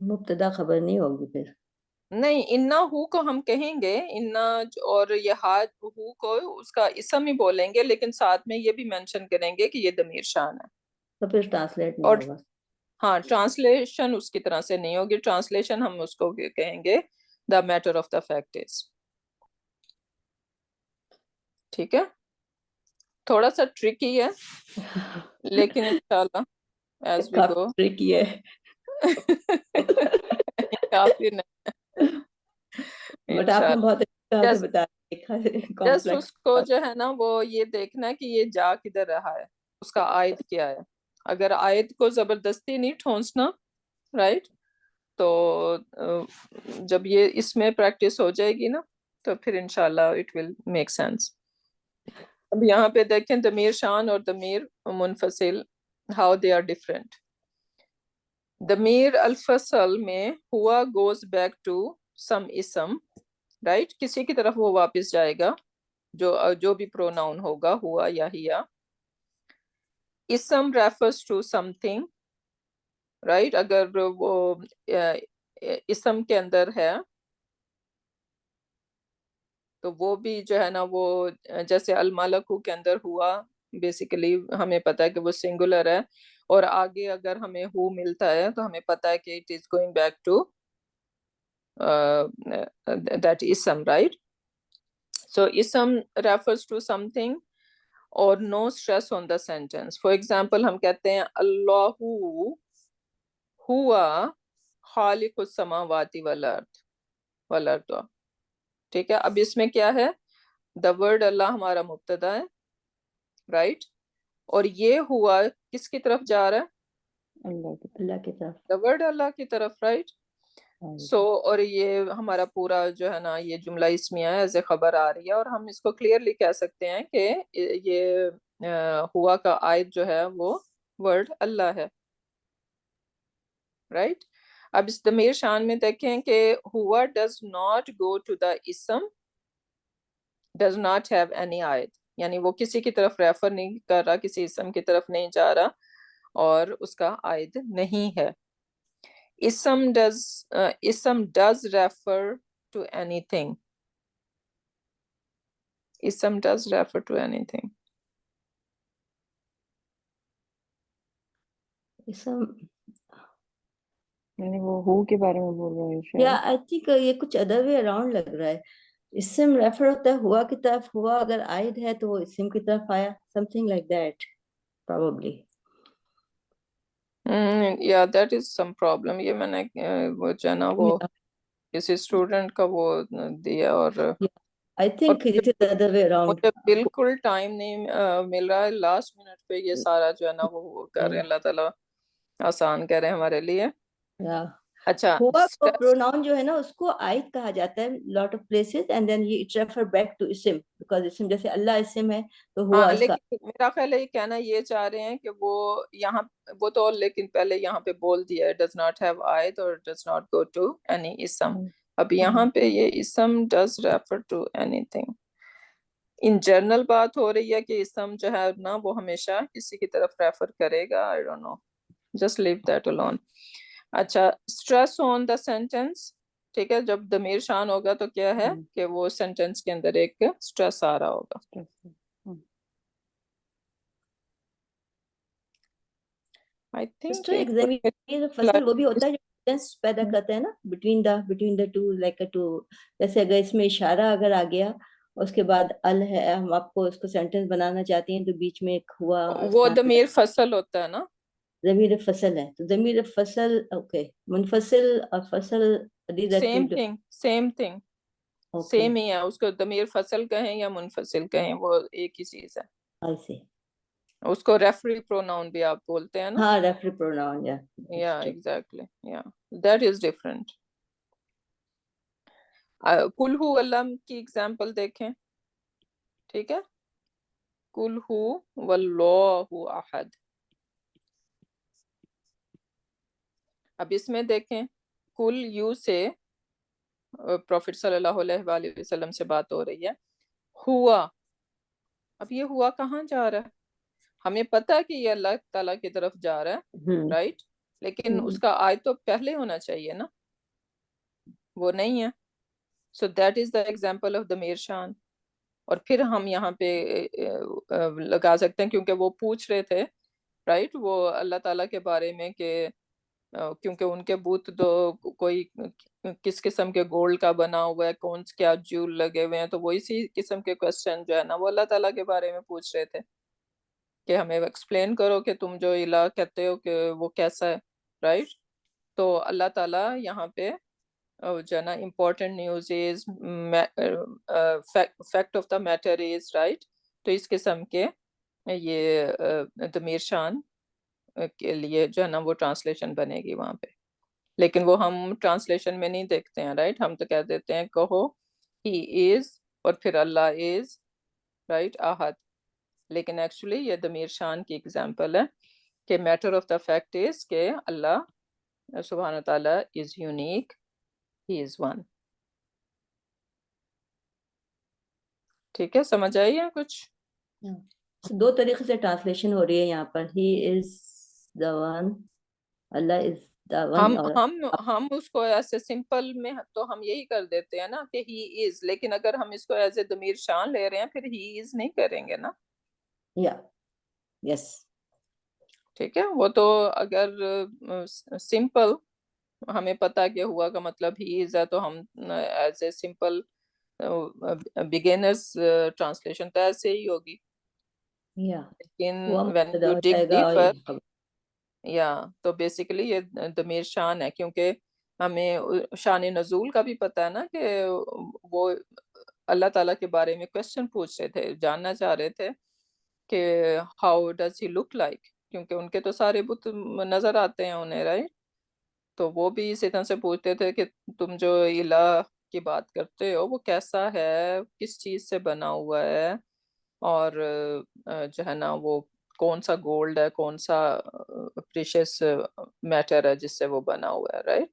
مبتدا خبر نہیں ہوگی پھر.
نہیں انا ہو کو ہم کہیں گے انا اور یہ ہاتھ ہو کو اس کا اسم ہی بولیں گے لیکن ساتھ میں یہ بھی مینشن کریں گے کہ یہ ضمیر شان ہے
تو پھر ٹرانسلیٹ نہیں
اور
ہوگا.
ہاں ٹرانسلیشن اس کی طرح سے نہیں ہوگی ٹرانسلیشن ہم اس کو کہیں گے the matter of the fact is ٹھیک ہے تھوڑا سا ٹرکی ہے لیکن انشاءاللہ ایز وی گو
ٹرکی ہے.
کافی نہیں
بٹ آپ نے بہت اچھی طرح سے
جسٹ
بتایا.
جسٹ اس کو جو ہے نا وہ یہ دیکھنا ہے کہ یہ جا کدھر رہا ہے اس کا آیت کیا ہے اگر آیت کو زبردستی نہیں ٹھونسنا رائٹ تو جب یہ اس میں پریکٹس ہو جائے گی نا تو پھر انشاءاللہ اٹ ول میک سینس. اب یہاں پہ دیکھیں ضمیر شان اور ضمیر منفصل ہاؤ دے آر ڈفرینٹ. ضمیر الفصل میں ہوا گوز بیک ٹو سم اسم رائٹ کسی کی طرف وہ واپس جائے گا جو بھی پروناؤن ہوگا ہوا یا ہیا. اسم refers to something right اگر وہ اسم کے اندر ہے تو وہ بھی جو ہے نا وہ جیسے الملکو کے اندر ہوا بیسیکلی ہمیں پتا ہے کہ وہ سنگولر ہے اور آگے اگر ہمیں ہو ملتا ہے تو ہمیں پتا ہے کہ it is going back to that اسم رائٹ. سو اسم ریفرز ٹو سم تھنگ اور no stress on the sentence. For example ہم کہتے ہیں اللہ ہوا خالق السماوات والارض ٹھیک ہے. اب اس میں کیا ہے دا ورڈ اللہ ہمارا مبتدا ہے رائٹ اور یہ ہوا کس کی طرف جا رہا ہے
اللہ کی طرف.
دا ورڈ اللہ کی طرف رائٹ. سو اور یہ ہمارا پورا جو ہے نا یہ جملہ اسمیہ ہے ایز اے خبر آ رہی ہے اور ہم اس کو کلیئرلی کہہ سکتے ہیں کہ یہ ہوا کا آیت جو ہے وہ ورڈ اللہ ہے رائٹ. اب اس ضمیر شان میں دیکھیں کہ ہوا does not go to the اسم ڈز ناٹ ہیو اینی آیت یعنی وہ کسی کی طرف ریفر نہیں کر رہا کسی اسم کی طرف نہیں جا رہا اور اس کا آیت نہیں ہے. اسم ڈز ریفر ٹو اینی تھنگ اسم ڈز ریفر ٹو اینی تھنگ.
اسم
یعنی وہ ہو کے بارے میں بول رہے ہیں
یا
شاید.
آئی تھنک یہ کچھ ادر وے اراؤنڈ لگ رہا ہے. اسم ریفر ہوتا ہے ہوا کی طرف ہوا اگر عائد ہے تو وہ اسم کی طرف آیا some thing like that probably.
یا دیٹ از سم پرابلم. یہ میں نے وہ جو ہے نا وہ کسی اسٹوڈنٹ کا وہ دیا اور
I think it is other way around.
مجھے بالکل ٹائم نہیں مل رہا ہے لاسٹ منٹ پہ یہ سارا جو ہے نا وہ کر رہے ہیں اللہ تعالیٰ آسان کر رہے ہیں ہمارے لیے. اچھا
ہوا کو پروناؤن جو ہے نا اس کو عائد کہا جاتا ہے lot of places and then it refer back to اسم بیکاز اسم جیسے اللہ اسم ہے تو ہوا
ہاں
اس کا.
لیکن میرا خیال ہے یہ کہنا یہ چاہ رہے ہیں کہ وہ یہاں وہ تو لیکن پہلے یہاں پہ بول دیا ہے ڈز ناٹ ہیو آیت اور does not go to any اسم. اب یہاں پہ یہ اسم does refer to any thing. In general بات ہو رہی ہے کہ اسم جو ہے نا وہ ہمیشہ کسی کی طرف ریفر کرے گا. I don't know just leave that alone. اچھا اسٹریس آن دا سینٹینس ٹھیک ہے جب ضمیر شان ہوگا تو کیا ہے کہ وہ سینٹینس کے اندر ایک اسٹریس آ رہا ہوگا. I think
Sister,
it would be
ضمیر فصل وہ بھی ہوتا ہے جو ڈسٹینس پیدا کرتا ہے نا between the two, like a two. جیسے اگر اس میں اشارہ اگر آ گیا اس کے بعد ال ہے, ہم آپ کو اس کو سینٹینس بنانا چاہتے ہیں تو بیچ میں ایک ہوا
وہ ضمیر فصل ہوتا ہے نا.
ضمیر فصل ہے, تو ضمیر فصل اوکے, منفصل اور فصل
سیم تھنگ سیم ہی ہے. اس کو ضمیر فصل کہیں یا منفصل کہیں وہ ایک ہی چیز ہے. اس کو ریفری پروناؤن بھی آپ بولتے ہیں نا.
ہاں, ریفری پروناؤن.
یا ایگزیکٹلی, یا دیٹ از ڈفرنٹ. قل ہو اللہ کی ایگزامپل دیکھیں, ٹھیک ہے. قل ہو واللہ احد. اب اس میں دیکھیں قل یو سے پروفٹ صلی اللہ علیہ وآلہ وسلم سے بات ہو رہی ہے. ہوا, اب یہ ہوا کہاں جا رہا ہے؟ ہمیں پتہ کہ یہ اللہ تعالیٰ کی طرف جا رہا ہے, رائٹ, لیکن اس کا آیت تو پہلے ہونا چاہیے نا, وہ نہیں ہے. So that is the example of ضمیر شان. اور پھر ہم یہاں پہ لگا سکتے ہیں کیونکہ وہ پوچھ رہے تھے, رائٹ, وہ اللہ تعالیٰ کے بارے میں کہ کیونکہ ان کے بت تو کوئی کس قسم کے گولڈ کا بنا ہوا ہے, کون کیا جول لگے ہوئے ہیں, تو وہ اسی قسم کے کوسچن جو ہے نا وہ اللہ تعالیٰ کے بارے میں پوچھ رہے تھے کہ ہمیں ایکسپلین کرو کہ تم جو الہ کہتے ہو کہ وہ کیسا ہے, رائٹ. تو اللہ تعالیٰ یہاں پہ جو ہے نا important news is, fact of the matter is, right. تو اس قسم کے یہ ضمیر شان کے لیے جو ہے نا وہ ٹرانسلیشن بنے گی وہاں پہ. لیکن وہ ہم ٹرانسلیشن میں نہیں دیکھتے ہیں, رائٹ. ہم تو کہہ دیتے ہیں کہو ہی از اور پھر اللہ از, رائٹ, احد. لیکن ایکچولی یہ ضمیر شان کی ایگزامپل ہے کہ matter of the fact is کہ اللہ سبحانہ تعالیٰ is unique, he is one. ٹھیک ہے, سمجھ آئی ہے کچھ؟
دو طریقے سے ٹرانسلیشن ہو رہی ہے یہاں پر, ہی از the one, Allah is the one.
ہم اس کو ایسے سمپل میں تو ہم یہی کر دیتے ہیں نا کہ ہی از, لیکن اگر ہم اس کو ایز اے ضمیر شان لے رہے ہیں پھر ہی از نہیں کریں گے نا.
یس,
ٹھیک ہے. وہ تو اگر سمپل ہمیں پتا کہ ہوا کا مطلب ہی از ہے تو ہم as a simple beginners translation تو ایسے ہی ہوگی. لیکن when you dig deeper, تو بیسیکلی یہ ضمیر شان ہے, کیونکہ ہمیں شان نزول کا بھی پتہ ہے نا کہ وہ اللہ تعالیٰ کے بارے میں کوشچن پوچھ رہے تھے, جاننا چاہ رہے تھے کہ how does he look like, کیونکہ ان کے تو سارے بت نظر آتے ہیں انہیں, رائٹ. تو وہ بھی اسی طرح سے پوچھتے تھے کہ تم جو الہ کی بات کرتے ہو وہ کیسا ہے, کس چیز سے بنا ہوا ہے, اور جو ہے نا وہ کون سا گولڈ ہے, کون سا پریشس میٹر ہے جس سے وہ بنا ہوا ہے, رائٹ.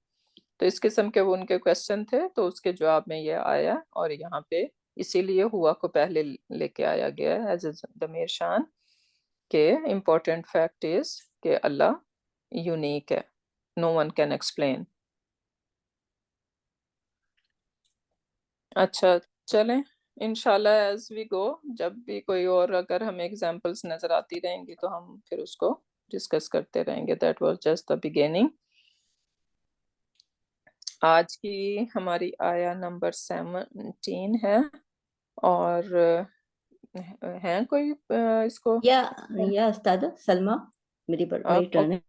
تو اس قسم کے وہ ان کے کوشچن تھے, تو اس کے جواب میں یہ آیا, اور یہاں پہ اسی لیے ہوا کو پہلے لے کے آیا گیا ہے ایز اے ضمیر شان کہ امپورٹنٹ فیکٹ از کہ اللہ یونیک ہے, no one can explain. اچھا چلیں انشاءاللہ ایز وی گو, جب بھی کوئی اور اگر ہمیں ایگزامپلس نظر آتی رہیں گی تو ہم پھر اس کو ڈسکس کرتے رہیں گے. That was just the beginning. آج کی ہماری آیا نمبر 17 ہے, اور ہیں کوئی اس کو
یا استاد سلمہ, میری ٹرن ہے.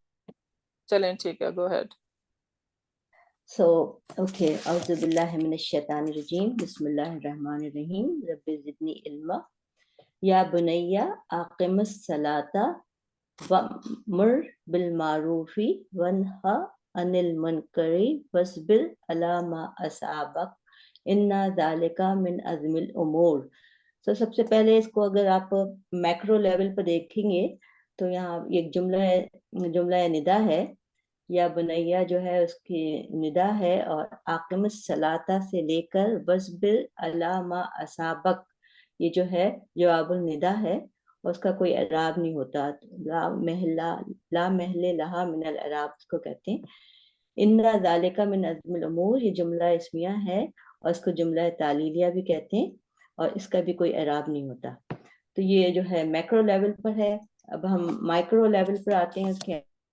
چلیں ٹھیک ہے, گو ہیڈ.
So, okay, اعوذ باللہ من الشیطان الرجیم, بسم اللہ الرحمن الرحیم, رب زدنی علما. یا بنی اقم الصلاۃ وامر بالمعروف وانہا عن المنکر واصبر علی ما اصابک ان ذالک من عزم الامور. تو سب سے پہلے اس کو اگر آپ میکرو لیول پہ دیکھیں گے تو یہاں ایک جملہ ندا ہے, یا بنیا جو ہے اس کی ندا ہے, اور اقم الصلاۃ سے لے کر وصبر علی ما اصابک یہ جو ہے جواب الندا ہے, اور اس کا کوئی اعراب نہیں ہوتا, لا محل لہا من الاعراب اس کو کہتے ہیں. ان ذالک من عزم الامور یہ جملہ اسمیہ ہے, اور اس کو جملہ تعلیلیہ بھی کہتے ہیں, اور اس کا بھی کوئی اعراب نہیں ہوتا. تو یہ جو ہے میکرو لیول پر ہے. اب ہم مائکرو لیول پر آتے ہیں, اس کے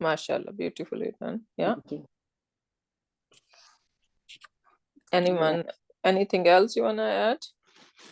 Mashallah, beautifully done. Yeah.
Thank you.
Anyone, anything else you wanna add?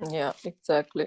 Yeah, exactly.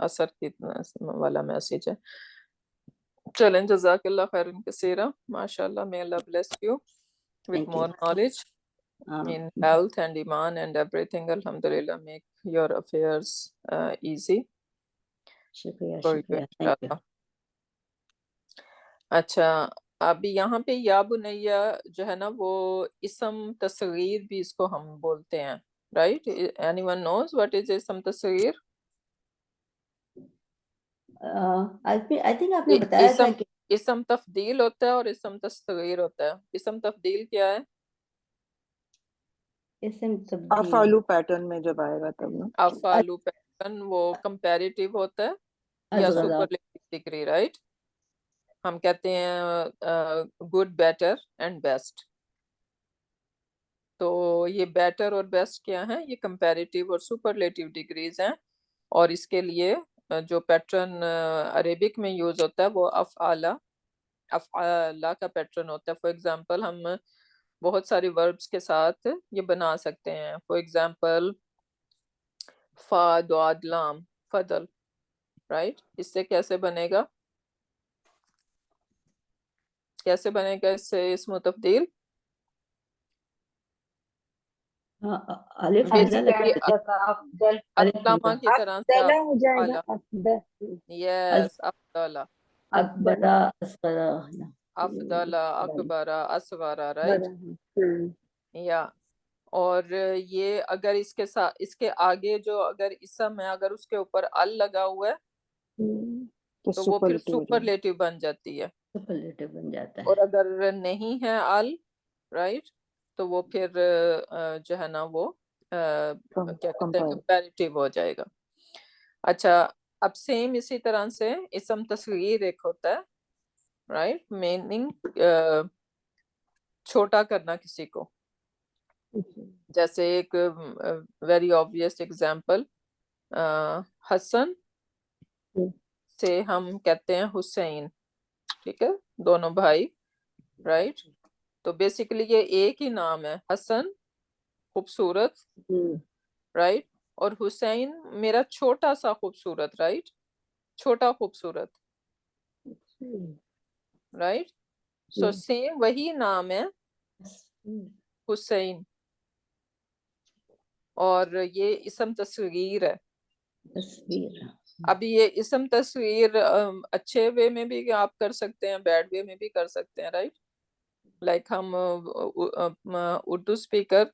اثر کی والا میسج ہے. چلیں جزاک اللہ خیرن کثیرہ. ماشاءاللہ, may Allah bless you with
Thank you.
more knowledge in health and iman and everything. Alhamdulillah, make your affairs easy
شکریہ
for you
شکریہ. Thank you.
inshallah. اچھا, ابھی یہاں پہ یا بنیا جو ہے نا وہ اسم تصغیر بھی اس کو ہم بولتے ہیں, right? Anyone knows what is اسم تصغیر؟
I think آپ نے بتایا تھا کہ
اسم تفضیل ہوتا ہے اور اسم تصغیر ہوتا ہے. اسم تفضیل کیا ہے؟
اسم تبدیل
افعلو پیٹرن میں جب آئے گا تب نا.
افعالو پیٹرن وہ کمپیریٹیو ہوتا ہے یا
ازغرا.
سپرلیٹیو ڈگری, رائٹ؟ ہم کہتے ہیں گڈ, بیٹر اینڈ بیسٹ. تو یہ بیٹر اور بیسٹ کیا ہیں؟ یہ کمپیریٹیو اور سپرلیٹیو ڈگریز ہیں. اور اس کے لیے جو پیٹرن عربک میں یوز ہوتا ہے وہ افعالہ کا پیٹرن ہوتا ہے. فار ایگزامپل ہم بہت ساری وربس کے ساتھ یہ بنا سکتے ہیں. فار ایگزامپل فا دعاد لام فضل, رائٹ؟ اس سے کیسے بنے گا؟ کیسے بنے گا اس سے اسم تفضیل؟
الف حمزہ
علامہ کی طرح سے
افضل ہو جائے گا.
افضل, یس, افضل,
اکبر اصغر.
افضل, اکبر, اصغر, رائٹ؟ یا اور یہ اگر اس کے ساتھ اس کے آگے جو اگر اسم ہے اگر اس کے اوپر ال لگا ہوا ہے تو وہ پھر سپرلیٹیو بن جاتی ہے.
سپرلیٹیو بن جاتا ہے.
اور اگر نہیں ہے ال, رائٹ, تو وہ پھر جو ہے نا وہ کیا کہتے ہیں کمپیریٹیو ہو جائے گا. اچھا, اب سیم اسی طرح سے اسم تصغیر ایک ہوتا ہے, رائٹ, میننگ چھوٹا کرنا کسی کو. جیسے ایک ویری obvious ایگزامپل, حسن سے ہم کہتے ہیں حسین, ٹھیک ہے, دونوں بھائی, رائٹ. تو بیسیکلی یہ ایک ہی نام ہے, حسن خوبصورت, رائٹ, اور حسین میرا چھوٹا سا خوبصورت, رائٹ, چھوٹا خوبصورت, رائٹ. سو سیم وہی نام ہے حسین, اور یہ اسم تصغیر ہے. ابھی یہ اسم تصغیر اچھے وے میں بھی آپ کر سکتے ہیں, بیڈ وے میں بھی کر سکتے ہیں, رائٹ. لائک ہم اردو اسپیکر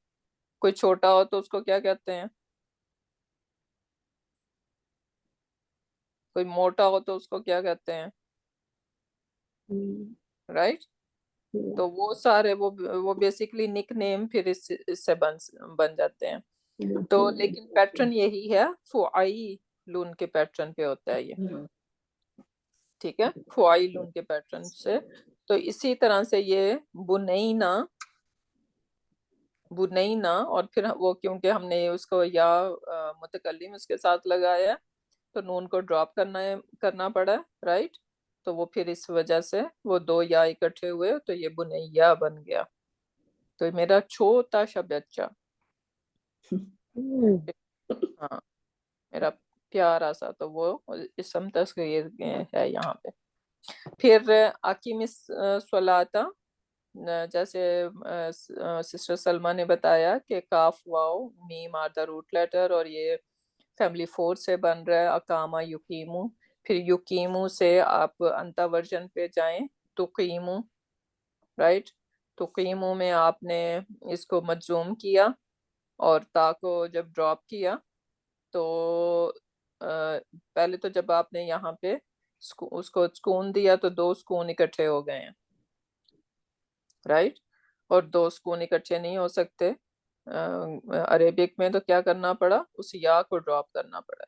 کوئی چھوٹا ہو تو اس کو کیا کہتے ہیں؟ کوئی موٹا ہو تو اس کو کیا کہتے ہیں؟ رائٹ. تو وہ سارے وہ بیسیکلی نک نیم پھر اس سے بن جاتے ہیں. تو لیکن پیٹرن یہی ہے, فعیلن کے پیٹرن پہ ہوتا ہے یہ, ٹھیک ہے, فعیلن کے پیٹرن سے. تو اسی طرح سے یہ بنینا, اور پھر وہ کیونکہ ہم نے اس کو یا متکلم اس کے ساتھ لگایا تو نون کو ڈراپ کرنا پڑا, رائٹ. تو وہ پھر اس وجہ سے وہ دو یا اکٹھے ہوئے تو یہ بنیا بن گیا. تو میرا چھوٹا سا بچہ, ہاں, میرا پیارا سا, تو وہ اسم تصغیر ہے یہاں پہ. پھر اقیم الصلاۃ, جیسے سسٹر سلمہ نے بتایا کہ کاف واو میم آر دا روٹ لیٹر, اور یہ فیملی 4 سے بن رہا ہے. اقامہ یقیمو, پھر یقیمو سے آپ انتا ورژن پہ جائیں, تقیمو, رائٹ. تقیمو میں آپ نے اس کو مجزوم کیا اور تا کو جب ڈراپ کیا تو پہلے تو جب آپ نے یہاں پہ اس کو سکون دیا تو 2 سکون اکٹھے ہو گئے ہیں, رائٹ. اور 2 سکون اکٹھے نہیں ہو سکتے عربک میں, تو کیا کرنا پڑا, اس یا کو ڈراپ کرنا پڑا.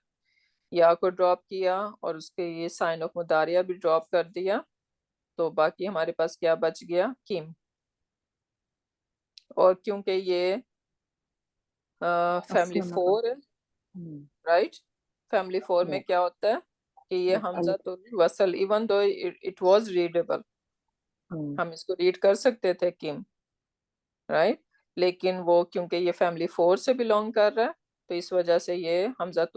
یا کو ڈراپ کیا اور اس کے یہ سائن آف مضارعہ بھی ڈراپ کر دیا, تو باقی ہمارے پاس کیا بچ گیا, کیم. اور کیونکہ یہ فیملی 4 ہے, رائٹ, فیملی 4 میں کیا ہوتا ہے کہ یہ حمزہ تو وصل, even though it was readable, ہم اس کو ریڈ کر سکتے تھے کیم, رائٹ. لیکن وہ کیونکہ یہ فیملی 4 سے بلونگ کر رہا ہے تو اس وجہ سے یہ حمزۃ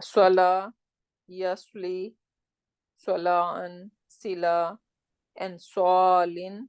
swala, yasli, swalaan, sila, and swalin.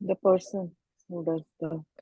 The person who does the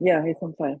Yeah, he's on fire.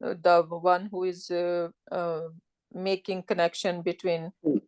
The one who is making connection between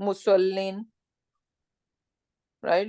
musallin, right?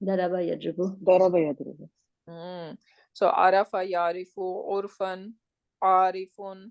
Daraba yadribu.
Daraba yadribu.
So arafa yarifu, urfan, arifun,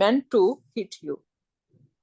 meant to hit you,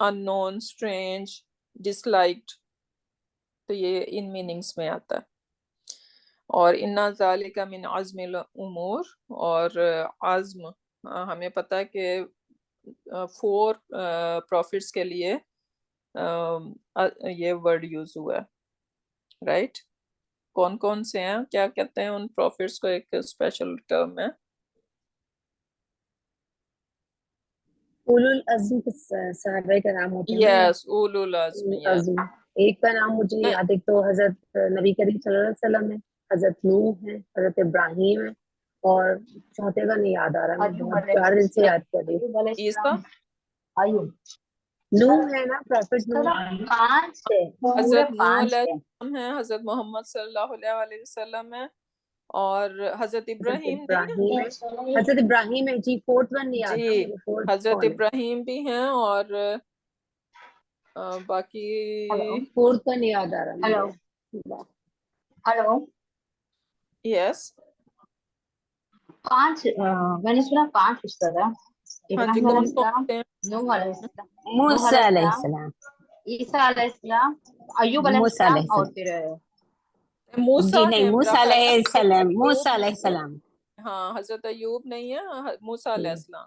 unknown, strange, disliked, تو یہ ان meanings میں آتا ہے. اور انا ذالک من عزم الامور، اور عزم ہمیں پتہ ہے کہ 4 پروفٹس کے لیے یہ ورڈ یوز ہوا ہے، رائٹ؟ کون کون سے ہیں؟ کیا کہتے ہیں ان پروفٹس کو؟ ایک اسپیشل ٹرم ہے.
اولو العزم کے صحابہ کا نام ہوتے ہیں نا.
یس، اولو العزم.
اولو العزم. ایک کا نام مجھے یاد ہے، ایک تو حضرت نبی کریم صلی اللہ علیہ وسلم ہے، حضرت نوح ہے، حضرت ابراہیم ہے، اور چوتھے کا نہیں یاد آ رہا. میں
ایوب
بہت
علیہ
پیار سے
السلام،
یاد کر رہی ہوں.
ایوب علیہ
عیسیٰ،
السلام، ایوب.
نوح ہے نا، پروفٹ نوح.
5 ہے، پورے
حضرت نوح
5
علیہ
ہے.
السلام ہے، حضرت محمد صلی اللہ علیہ وسلم ہے، اور حضرت
حضرت
ابراہیم نہیں ہے؟
ابراہیم ہے، حضرت ابراہیم ہے جی. 4th ون نہیں یاد تھا
جی،
مجھے. 4th
حضرت
کون ہے؟
ابراہیم بھی ہیں، اور باقی
ہلو
4th کا نہیں یاد آ رہا
ہلو
مجھے.
ہلو
یس.
5 میں نے سنا 5 استاد ہے.
ہاں جی،
ابراہیم علیہ
کون کون
السلام،
سے ہیں؟
نوح علیہ السلام، نوح
موسیٰ
علیہ
علیہ
السلام،
السلام.
عیسیٰ علیہ السلام، ایوب علیہ
موسیٰ علیہ
السلام، اور
السلام.
پھر
موسیٰ
جی
ہے
نہیں،
میرا
موسیٰ
خیال
علیہ
ہے. حضرت
السلام،
ایوب
موسیٰ علیہ
نہیں ہے.
السلام.
ہاں، حضرت ایوب نہیں ہے، موسیٰ علیہ السلام.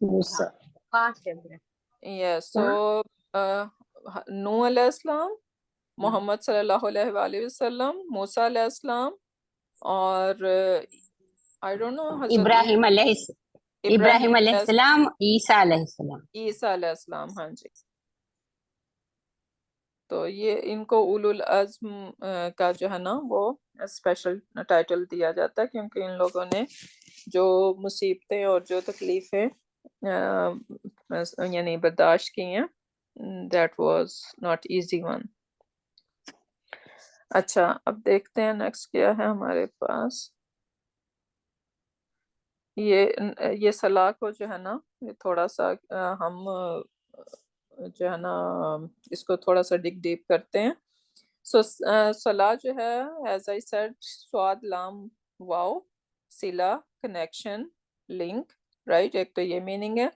موسیٰ.
5 ہے میرا.
یس. سو نوح علیہ السلام، محمد صلی اللہ علیہ وآلہ وسلم، موسیٰ علیہ السلام، اور آئی ڈونٹ نو حضرت
ابراہیم علیہ ابراہیم علیہ
علیہ
السلام، عیسیٰ علیہ السلام.
عیسیٰ علیہ السلام. ہاں جی. تو یہ ان کو اولو العزم کا جو ہے نا وہ اسپیشل ٹائٹل دیا جاتا ہے، کیونکہ ان لوگوں نے جو مصیبتیں اور جو تکلیفیں یعنی برداشت کی ہیں، that was not easy one. اچھا، اب دیکھتے ہیں نیکسٹ کیا ہے ہمارے پاس. یہ صلاح کو جو ہے نا یہ تھوڑا سا ہم جو ہے نا اس کو تھوڑا سا ڈگ ڈیپ کرتے ہیں. سو صلاح جو ہے، ایز آئی سیڈ، سواد لام واو، صلہ، کنیکشن، لنک، رائٹ. ایک تو یہ میننگ ہے،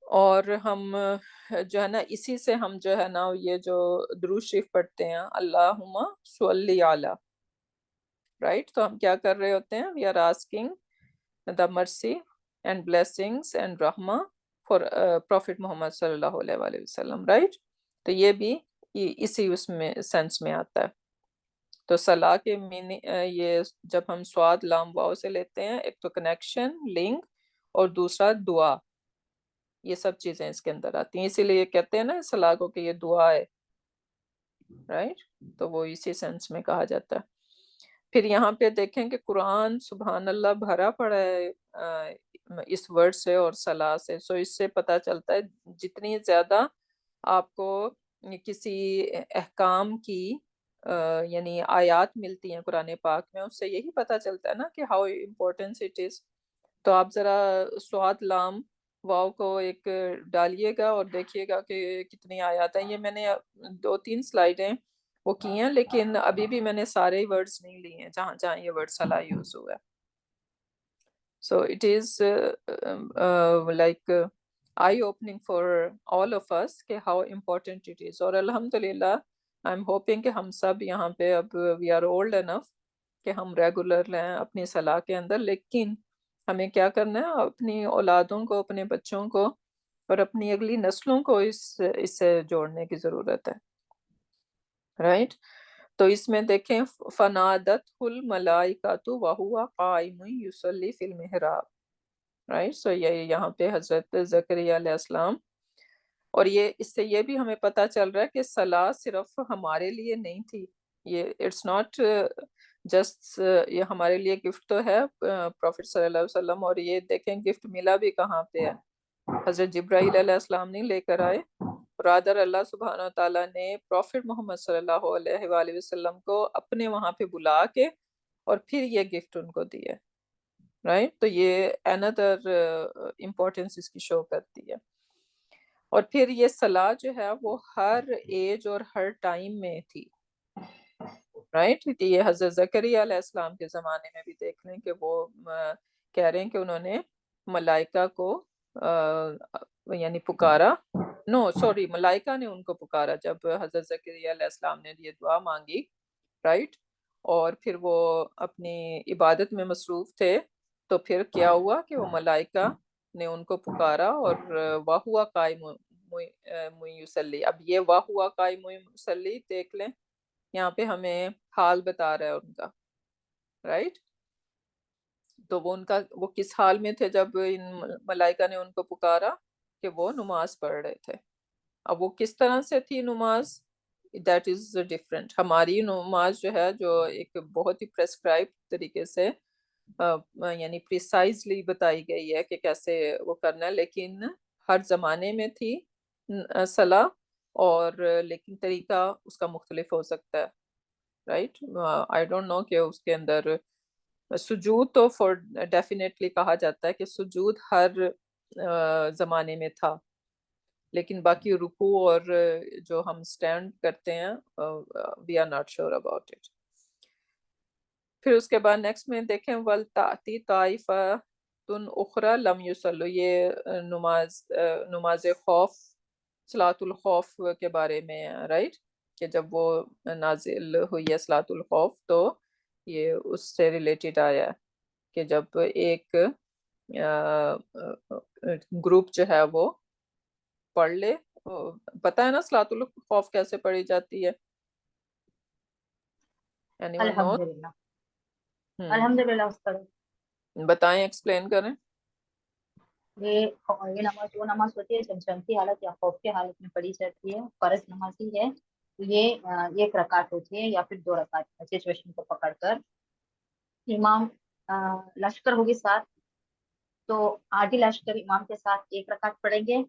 اور ہم جو ہے نا اسی سے ہم جو ہے نا یہ جو درود شریف پڑھتے ہیں، اللہم صلی علی، رائٹ. تو ہم کیا کر رہے ہوتے ہیں؟ We are asking the mercy and blessings and رحمہ فار پروفٹ محمد صلی اللہ علیہ وآلہ وسلم، رائٹ. تو یہ بھی اسی اس میں سینس میں آتا ہے. تو صلاح کے یہ جب ہم سواد لام واو سے لیتے ہیں، ایک تو کنیکشن، لنک، اور دوسرا دعا. یہ سب چیزیں اس کے اندر آتی ہیں، اسی لیے کہتے ہیں نا صلاح کو کہ یہ دعا ہے، رائٹ. تو وہ اسی سینس میں کہا جاتا ہے. پھر یہاں پہ دیکھیں کہ قرآن سبحان اللہ بھرا پڑا ہے اس ورڈ سے اور صلاح سے. سو اس سے پتہ چلتا ہے جتنی زیادہ آپ کو کسی احکام کی یعنی آیات ملتی ہیں قرآن پاک میں، اس سے یہی پتہ چلتا ہے نا کہ ہاؤ امپورٹنس اٹ از. تو آپ ذرا سواد لام واو کو ایک ڈالیے گا اور دیکھیے گا کہ کتنی آیات ہیں. یہ میں نے 2-3 سلائیڈیں وہ کی ہیں، لیکن ابھی بھی میں نے سارے ورڈز نہیں لیے ہیں جہاں جہاں یہ ورڈ صلاح یوز ہوا ہے. So it is like I opening for all of us کہ ہاؤ امپورٹنٹ اٹ از. اور الحمدللہ آئی ایم ہوپنگ کہ ہم سب یہاں پہ اب وی آر اولڈ انف کہ ہم ریگولر رہیں اپنی صلاح کے اندر. لیکن ہمیں کیا کرنا ہے؟ اپنی اولادوں کو، اپنے بچوں کو، اور اپنی اگلی نسلوں کو اس سے جوڑنے کی ضرورت ہے، رائٹ. تو اس میں دیکھیں فنادت الملائکۃ وہو قائم یصلی فی المحراب، رائٹ. سو یہ یہاں پہ حضرت زکریا علیہ السلام. اور یہ اس سے یہ بھی ہمیں پتہ چل رہا ہے کہ صلاح صرف ہمارے لیے نہیں تھی. یہ اٹس ناٹ جسٹ یہ ہمارے لیے گفٹ تو ہے پروفٹ صلی اللہ علیہ وسلم. اور یہ دیکھیں گفٹ ملا بھی کہاں پہ ہے. حضرت جبرائیل علیہ السلام نہیں لے کر آئے، برادر اللہ سبحانہ وتعالیٰ نے پروفٹ محمد صلی اللہ علیہ وآلہ وسلم کو اپنے وہاں پہ بلا کے اور پھر یہ گفٹ ان کو دیے، رائٹ. تو یہ another امپورٹنس اس کی شو کرتی ہے. اور پھر یہ صلاح جو ہے وہ ہر ایج اور ہر ٹائم میں تھی، رائٹ. یہ حضرت زکریا علیہ السلام کے زمانے میں بھی دیکھ لیں کہ وہ کہہ رہے ہیں کہ انہوں نے ملائکہ کو یعنی پکارا، نو سوری ملائکہ نے ان کو پکارا جب حضرت زکریا علیہ السلام نے یہ دعا مانگی، رائٹ، اور پھر وہ اپنی عبادت میں مصروف تھے، تو پھر کیا ہوا کہ وہ ملائکہ نے ان کو پکارا، اور وَهُوَ قائم یصلی، اب یہ وَهُوَ قائم یصلی دیکھ لیں، یہاں پہ ہمیں حال بتا رہا ہے ان کا، رائٹ، تو وہ کس حال میں تھے جب ان ملائکہ نے ان کو پکارا، کہ وہ نماز پڑھ رہے تھے۔ اب وہ کس طرح سے تھی نماز، دیٹ از ڈفرینٹ۔ ہماری نماز جو ہے، جو ایک بہت ہی پریسکرائب طریقے سے یعنی پریسائزلی بتائی گئی ہے کہ کیسے وہ کرنا ہے، لیکن ہر زمانے میں تھی صلاح، اور لیکن طریقہ اس کا مختلف ہو سکتا ہے، رائٹ۔ آئی ڈونٹ نو کہ اس کے اندر سجود تو فور ڈیفینیٹلی کہا جاتا ہے کہ سجود ہر زمانے میں تھا، لیکن باقی رکوع اور جو ہم سٹینڈ کرتے ہیں we are not sure about it. پھر اس کے بعد نیکسٹ میں دیکھیں وَلْتَأْتِ طَائِفَةٌ أُخْرَى لَمْ يُصَلُّوا، یہ نماز خوف، صلاۃ الخوف کے بارے میں، رائٹ، کہ جب وہ نازل ہوئی ہے صلاۃ الخوف تو یہ اس سے ریلیٹڈ آیا ہے کہ جب ایک گروپ جو ہے وہ پڑھ لے، پتہ ہے نا صلاۃ الخوف کیسے پڑھی جاتی ہے؟ Anyone knows؟
الحمدللہ الحمدللہ استاد،
بتائیں، ایکسپلین کریں۔
یہ نماز وہ نماز ہوتی ہے جب جنگ کی حالت یا خوف کی حالت میں پڑھی جاتی ہے، فرض نماز ہی ہے، یہ ایک رکعت ہوتی ہے یا پھر 2 رکعت، سچویشن کو پکڑ کر امام لشکر ہوگی ساتھ، تو آدھی لشکر امام کے ساتھ 1 رکعت پڑھیں گے،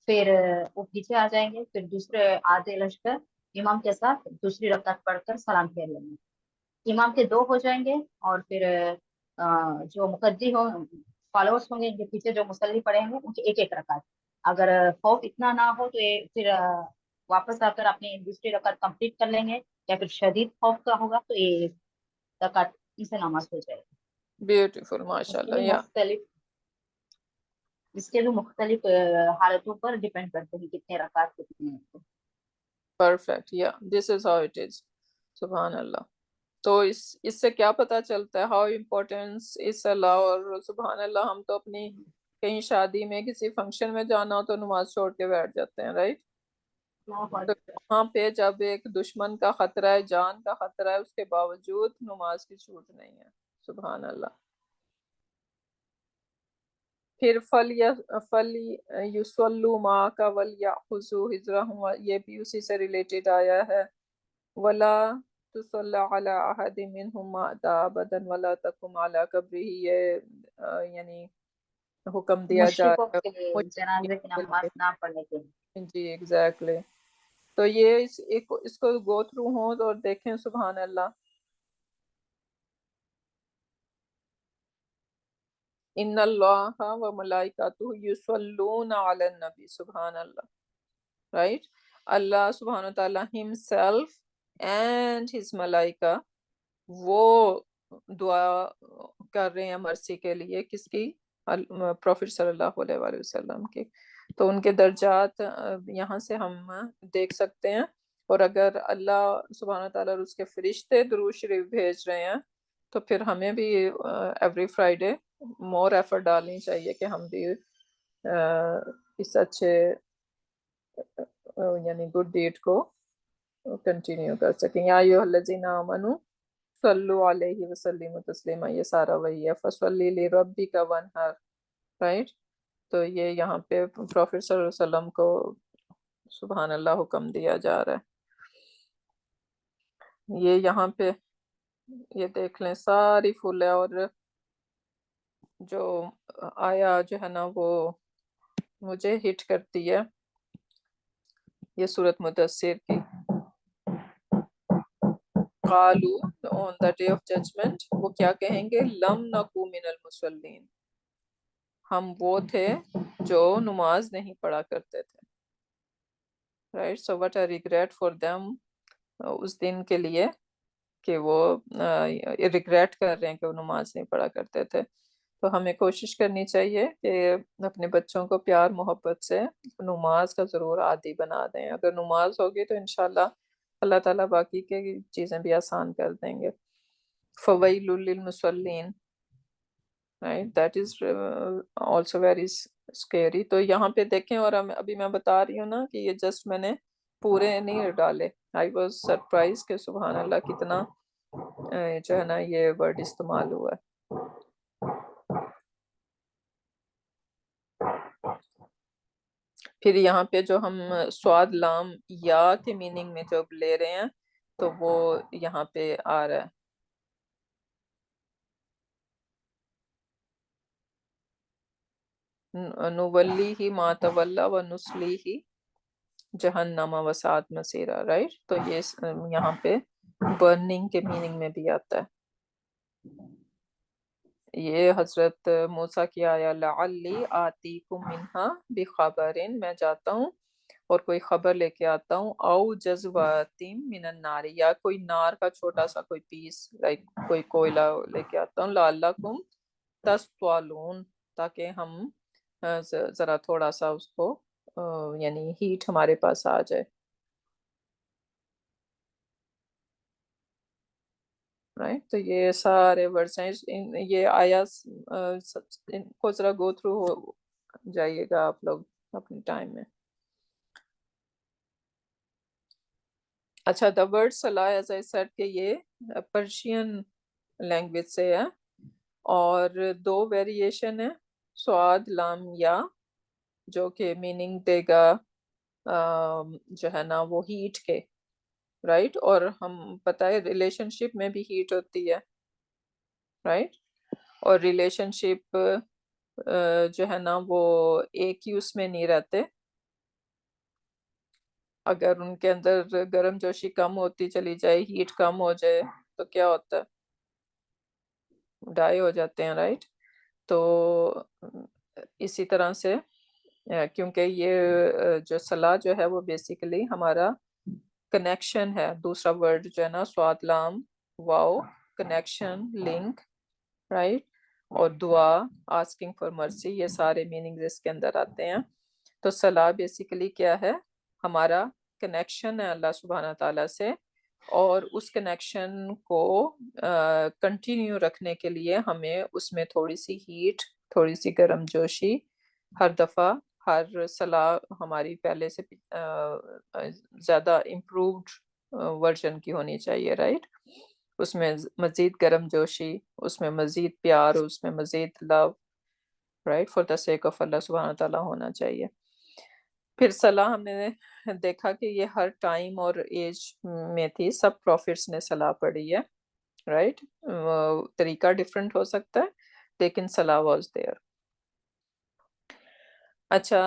پھر وہ پیچھے آ جائیں گے، پھر دوسرے آدھے لشکر امام کے ساتھ دوسری رکعت پڑھ کر سلام پھیر لیں گے، امام کے 2 ہو جائیں گے، اور پھر جو مقدی ہو فالوورس ہوں گے، ان کے پیچھے جو مصلی پڑے ہیں ان کے 1 رکعت، اگر خوف اتنا نہ ہو تو یہ پھر واپس آ کر اپنی دوسری رکعت کمپلیٹ کر لیں گے، یا پھر شدید خوف کا ہوگا تو یہ رکعت سے نماز ہو جائے گی۔
بیوٹیفل، ماشاء اللہ، یا
اس کے بھی مختلف حالتوں پر ڈیپینڈ کرتے ہیں کتنے رکعت کتنے ہیں۔
پرفیکٹ، یا دس از ہاؤ اٹ از، سبحان اللہ۔ تو اس سے کیا پتہ چلتا ہے ہاؤ امپورٹینس اس اللہ، اور سبحان اللہ ہم تو اپنی کہیں شادی میں کسی فنکشن میں جانا ہو تو نماز چھوڑ کے بیٹھ جاتے ہیں، رائٹ، تو وہاں پہ جب ایک دشمن کا خطرہ ہے، جان کا خطرہ ہے، اس کے باوجود نماز کی چھوٹ نہیں ہے، سبحان اللہ۔ پھر فل یصلوا معک ولیأخذوا حذرهم، یہ بھی اسی سے ریلیٹڈ آیا ہے، ولا تصلی علی احد منهم مات ابدا ولا تقم علی قبرہ، یہ یعنی حکم دیا جا
مشرکوں
رہا
کے لیے جنازے کی نماز
ہے،
نہ پڑھنے کے لیے۔
جی ایگزیکٹلی۔ تو یہ اس کو گو تھرو ہوں اور دیکھیں، سبحان اللہ۔ ان اللہ و ملائکتہ یصلون علی النبی، سبحان اللہ، رائٹ، اللہ سبحانہ وتعالیٰ himself and his ملائکہ وہ دعا کر رہے ہیں مرسی کے لیے، کس کی؟ پروفٹ صلی اللہ علیہ وآلہ وسلم کی۔ تو ان کے درجات یہاں سے ہم دیکھ سکتے ہیں، اور اگر اللہ سبحانہ وتعالیٰ اور اس کے فرشتے درود شریف بھیج رہے ہیں تو پھر ہمیں بھی ایوری فرائیڈے مور ایفرٹ ڈالنی چاہیے کہ ہم بھی اس اچھے یعنی گڈ ڈیڈ کو کنٹینیو کر سکیں۔ یا ایھا الذین آمنوا صلوا علیہ وسلموا تسلیما، یہ سارا وہی ہے، فصلی لربک وانحر، رائٹ۔ تو یہ یہاں پہ پروفیٹ صلی اللہ علیہ وسلم کو سبحان اللہ حکم دیا جا رہا ہے۔ یہ یہاں پہ یہ دیکھ لیں ساری پھول ہے، اور جو آیا جو ہے نا وہ مجھے ہٹ کرتی ہے، یہ سورۃ مدثر کی، قالو on the day of judgment، وہ کیا کہیں گے؟ لم نکو من المصلین، ہم وہ تھے جو نماز نہیں پڑھا کرتے تھے، right. So what a regret for them، اس دن کے لیے کہ وہ ریگریٹ کر رہے ہیں کہ وہ نماز نہیں پڑھا کرتے تھے۔ تو ہمیں کوشش کرنی چاہیے کہ اپنے بچوں کو پیار محبت سے نماز کا ضرور عادی بنا دیں. اگر نماز ہوگی تو انشاءاللہ اللہ تعالیٰ باقی کے چیزیں بھی آسان کر دیں گے. فویل للمصلین، right, that is also very scary. تو یہاں پہ دیکھیں، اور ابھی میں بتا رہی ہوں نا کہ یہ جسٹ میں نے پورے نہیں ڈالے. I was surprised کہ سبحان اللہ کتنا جو ہے نا یہ ورڈ استعمال ہوا ہے. پھر یہاں پہ جو ہم سواد لام یا کے میننگ میں جو لے رہے ہیں تو وہ یہاں پہ آ رہا ہے. نولی ہی ما تولا و نسلی ہی جہنم وسعت مسیرہ، رائٹ. تو یہ یہاں پہ برننگ کے میننگ میں بھی آتا ہے. یہ حضرت موسیٰ کی آیا لعلی آتیکم منہا بخبرین، میں جاتا ہوں اور کوئی خبر لے کے آتا ہوں، او جذواتیم من النار، یا کوئی نار کا چھوٹا سا کوئی پیس، لائک کوئی کوئلہ لے کے آتا ہوں، لعلکم تسطوالون، تاکہ ہم ذرا تھوڑا سا اس کو یعنی ہیٹ ہمارے پاس آ جائے. رائٹ. تو یہ سارے ورڈس ہیں. یہ آیا ان کو ذرا گو تھرو ہو جائیے گا آپ لوگ اپنے ٹائم میں. اچھا، دا ورڈ صلاح ایز آئی سیڈ کہ یہ پرشین لینگویج سے ہے، اور دو ویریشن ہے، سواد لام یا، جو کہ میننگ دے گا جو ہے نا وہ ہیٹ کے، رائٹ. اور ہم پتہ ہے ریلیشن شپ میں بھی ہیٹ ہوتی ہے، رائٹ. اور ریلیشن شپ جو ہے نا وہ ایک ہی اس میں نہیں رہتے. اگر ان کے اندر گرم جوشی کم ہوتی چلی جائے، ہیٹ کم ہو جائے تو کیا ہوتا ہے؟ ڈائی ہو جاتے ہیں، رائٹ. تو اسی طرح سے کیونکہ یہ جو صلاح جو ہے وہ بیسیکلی ہمارا کنیکشن ہے. دوسرا ورڈ جو ہے نا سواد لام واؤ، کنیکشن، لنک، رائٹ. اور دعا، آسکنگ فار مرسی، یہ سارے میننگز اس کے اندر آتے ہیں. تو صلاح بیسیکلی کیا ہے؟ ہمارا کنیکشن ہے اللہ سبحانہ تعالیٰ سے، اور اس کنیکشن کو کنٹینیو رکھنے کے لیے ہمیں اس میں تھوڑی سی ہیٹ، تھوڑی سی گرم جوشی ہر دفعہ، ہر صلاح ہماری پہلے سے زیادہ امپرووڈ ورژن کی ہونی چاہیے، رائٹ. اس میں مزید گرم جوشی، اس میں مزید پیار، اس میں مزید love, right, for the sake of اللہ سبحانہ تعالیٰ ہونا چاہیے. پھر صلاح ہم نے دیکھا کہ یہ ہر ٹائم اور ایج میں تھی، سب پروفٹس نے صلاح پڑھی ہے، رائٹ. طریقہ ڈفرینٹ ہو سکتا ہے لیکن صلاح واز دیئر. اچھا،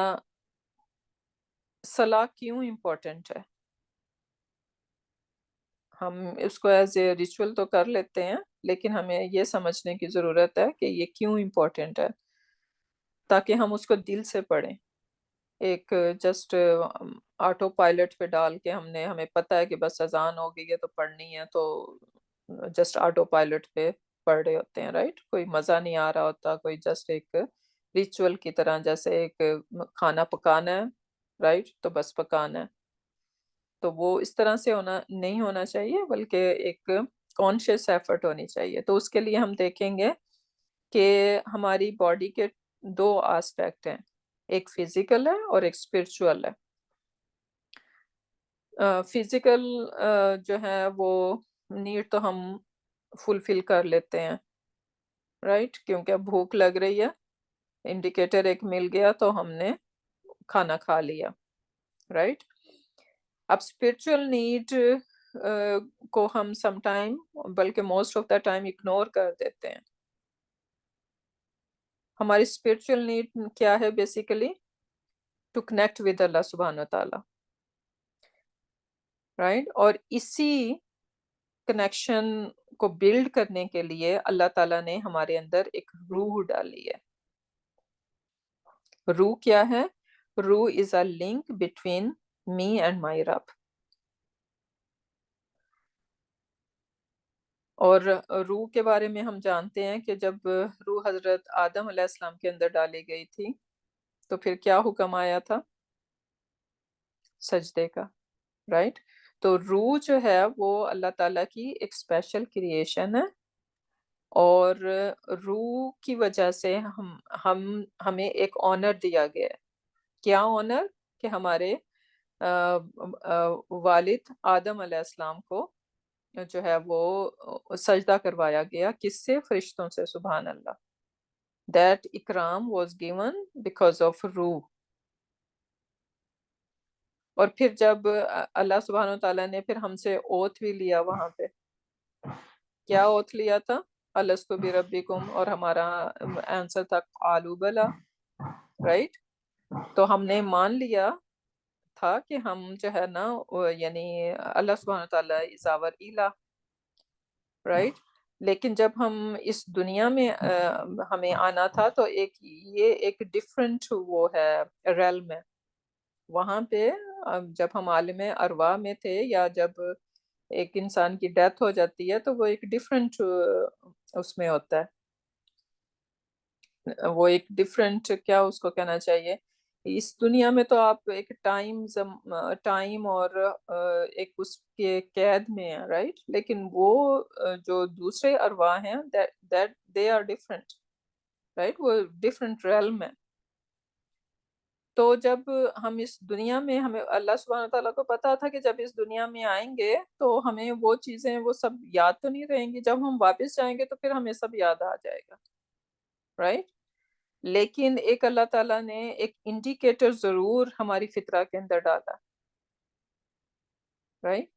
صلاح کیوں امپورٹنٹ ہے؟ ہم اس کو ایز اے ریچول تو کر لیتے ہیں، لیکن ہمیں یہ سمجھنے کی ضرورت ہے کہ یہ کیوں امپورٹنٹ ہے، تاکہ ہم اس کو دل سے پڑھیں. ایک جسٹ آٹو پائلٹ پہ ڈال کے ہمیں پتہ ہے کہ بس اذان ہو گئی ہے تو پڑھنی ہے، تو جسٹ آٹو پائلٹ پہ پڑھ رہے ہوتے ہیں، رائٹ. کوئی مزہ نہیں آ رہا ہوتا، کوئی جسٹ ایک ریچول کی طرح، جیسے ایک کھانا پکانا ہے، رائٹ، تو بس پکانا ہے. تو وہ اس طرح سے نہیں ہونا چاہیے، بلکہ ایک کانشیس ایفرٹ ہونی چاہیے. تو اس کے لیے ہم دیکھیں گے کہ ہماری باڈی کے دو آسپیکٹ ہیں، ایک فزیکل ہے اور ایک اسپرچول ہے. فزیکل جو ہے وہ نیڈ تو ہم فلفل کر لیتے ہیں، رائٹ، کیونکہ بھوک لگ رہی ہے، انڈیکیٹر ایک مل گیا تو ہم نے کھانا کھا لیا، رائٹ. اب اسپرچول نیڈ کو ہم سم ٹائم، بلکہ most of the time ignore کر دیتے ہیں. ہماری اسپرچول نیڈ کیا ہے؟ بیسیکلی ٹو کنیکٹ ود اللہ سبحانہ تعالیٰ، رائٹ. اور اسی کنیکشن کو بلڈ کرنے کے لیے اللہ تعالیٰ نے ہمارے اندر ایک روح ڈالی ہے. روح کیا ہے؟ روح is a link between me and my رب. اور روح کے بارے میں ہم جانتے ہیں کہ جب روح حضرت آدم علیہ السلام کے اندر ڈالی گئی تھی تو پھر کیا حکم آیا تھا؟ سجدے کا، رائٹ؟ تو روح جو ہے وہ اللہ تعالیٰ کی ایک اسپیشل کریشن ہے، اور روح کی وجہ سے ہمیں ایک آنر دیا گیا ہے۔ کیا آنر؟ کہ ہمارے والد آدم علیہ السلام کو جو ہے وہ سجدہ کروایا گیا، کس سے؟ فرشتوں سے، سبحان اللہ۔ That ikram was given because of روح۔ اور پھر جب اللہ سبحانہ وتعالیٰ نے پھر ہم سے اوتھ بھی لیا، وہاں پہ کیا اوتھ لیا تھا؟ الستو بربکم، اور ہمارا آنسر تھا قالوا بلا، رائٹ؟ تو ہم نے مان لیا تھا کہ ہم جو ہے نا یعنی اللہ سبحانہ وتعالیٰ از آور الہ، رائٹ؟ لیکن جب ہم اس دنیا میں ہمیں آنا تھا تو یہ ایک ڈفرینٹ وہ ہے ریلم ہے۔ وہاں پہ جب ہم عالم ارواح میں تھے، یا جب ایک انسان کی ڈیتھ ہو جاتی ہے تو وہ ایک ڈفرینٹ اس میں ہوتا ہے، وہ ایک ڈفرینٹ کیا اس کو کہنا چاہیے، اس دنیا میں تو آپ ایک ٹائم اور ایک اس کے قید میں ہیں، رائٹ؟ لیکن وہ جو دوسرے ارواح ہیں they are different، رائٹ؟ وہ ڈفرینٹ ریلم ہے۔ تو جب ہم اس دنیا میں، ہمیں اللہ سبحانہ تعالیٰ کو پتا تھا کہ جب اس دنیا میں آئیں گے تو ہمیں وہ چیزیں وہ سب یاد تو نہیں رہیں گی، جب ہم واپس جائیں گے تو پھر ہمیں سب یاد آ جائے گا، رائٹ؟ لیکن ایک اللہ تعالیٰ نے ایک انڈیکیٹر ضرور ہماری فطرہ کے اندر ڈالا، رائٹ؟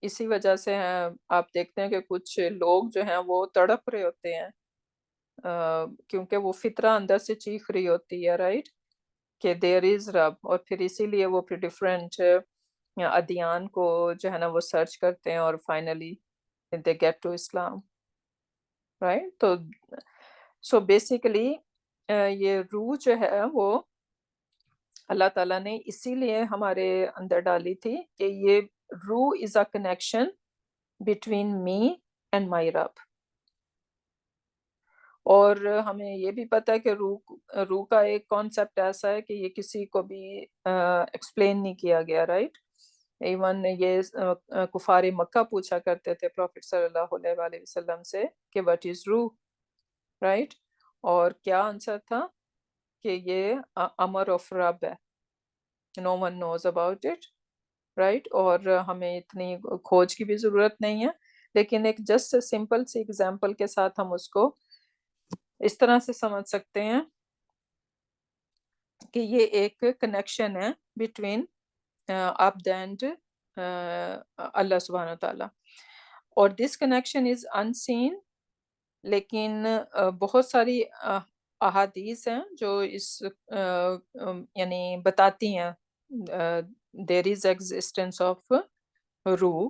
اسی وجہ سے آپ دیکھتے ہیں کہ کچھ لوگ جو ہیں وہ تڑپ رہے ہوتے ہیں، کیونکہ وہ فطرہ اندر سے چیخ رہی ہوتی ہے، رائٹ؟ کہ دیر از رب، اور پھر اسی لیے وہ پھر ڈفرینٹ ادیان کو جو ہے نا وہ سرچ کرتے ہیں، اور فائنلی دے گیٹ ٹو اسلام، رائٹ؟ تو سو بیسیکلی یہ روح جو ہے وہ اللہ تعالیٰ نے اسی لیے ہمارے اندر ڈالی تھی کہ یہ روح is a connection between me and my رب۔ اور ہمیں یہ بھی پتہ ہے کہ روح کا ایک کانسیپٹ ایسا ہے کہ یہ کسی کو بھی ایکسپلین نہیں کیا گیا، رائٹ؟ ایون یہ کفار مکہ پوچھا کرتے تھے پروفٹ صلی اللہ علیہ وسلم سے کہ وٹ از روح، رائٹ؟ اور کیا آنسر تھا؟ کہ یہ امر آف رب ہے، no one knows about it, right? اور ہمیں اتنی کھوج کی بھی ضرورت نہیں ہے، لیکن ایک جسٹ سمپل سی ایگزامپل کے ساتھ ہم اس کو اس طرح سے سمجھ سکتے ہیں کہ یہ ایک کنیکشن ہے بٹوین عبد اینڈ اللہ سبحانہ تعالیٰ، اور دس کنیکشن از انسین، لیکن بہت ساری احادیث ہیں جو اس یعنی بتاتی ہیں دیر از ایگزسٹنس آف روح،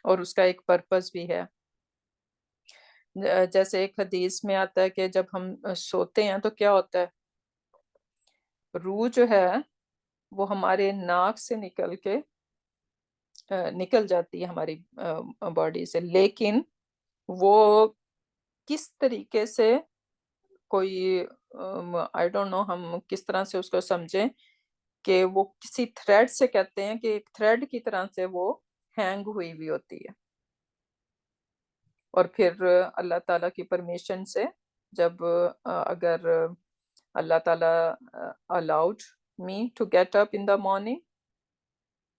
اور اس کا ایک پرپس بھی ہے۔ جیسے ایک حدیث میں آتا ہے کہ جب ہم سوتے ہیں تو کیا ہوتا ہے، روح جو ہے وہ ہمارے ناک سے نکل جاتی ہے ہماری باڈی سے، لیکن وہ کس طریقے سے، کوئی آئی ڈونٹ نو ہم کس طرح سے اس کو سمجھیں، کہ وہ کسی تھریڈ سے، کہتے ہیں کہ ایک تھریڈ کی طرح سے وہ ہینگ ہوئی ہوتی ہے، اور پھر اللہ تعالیٰ کی پرمیشن سے جب اگر اللہ تعالیٰ allowed me to get up in the morning،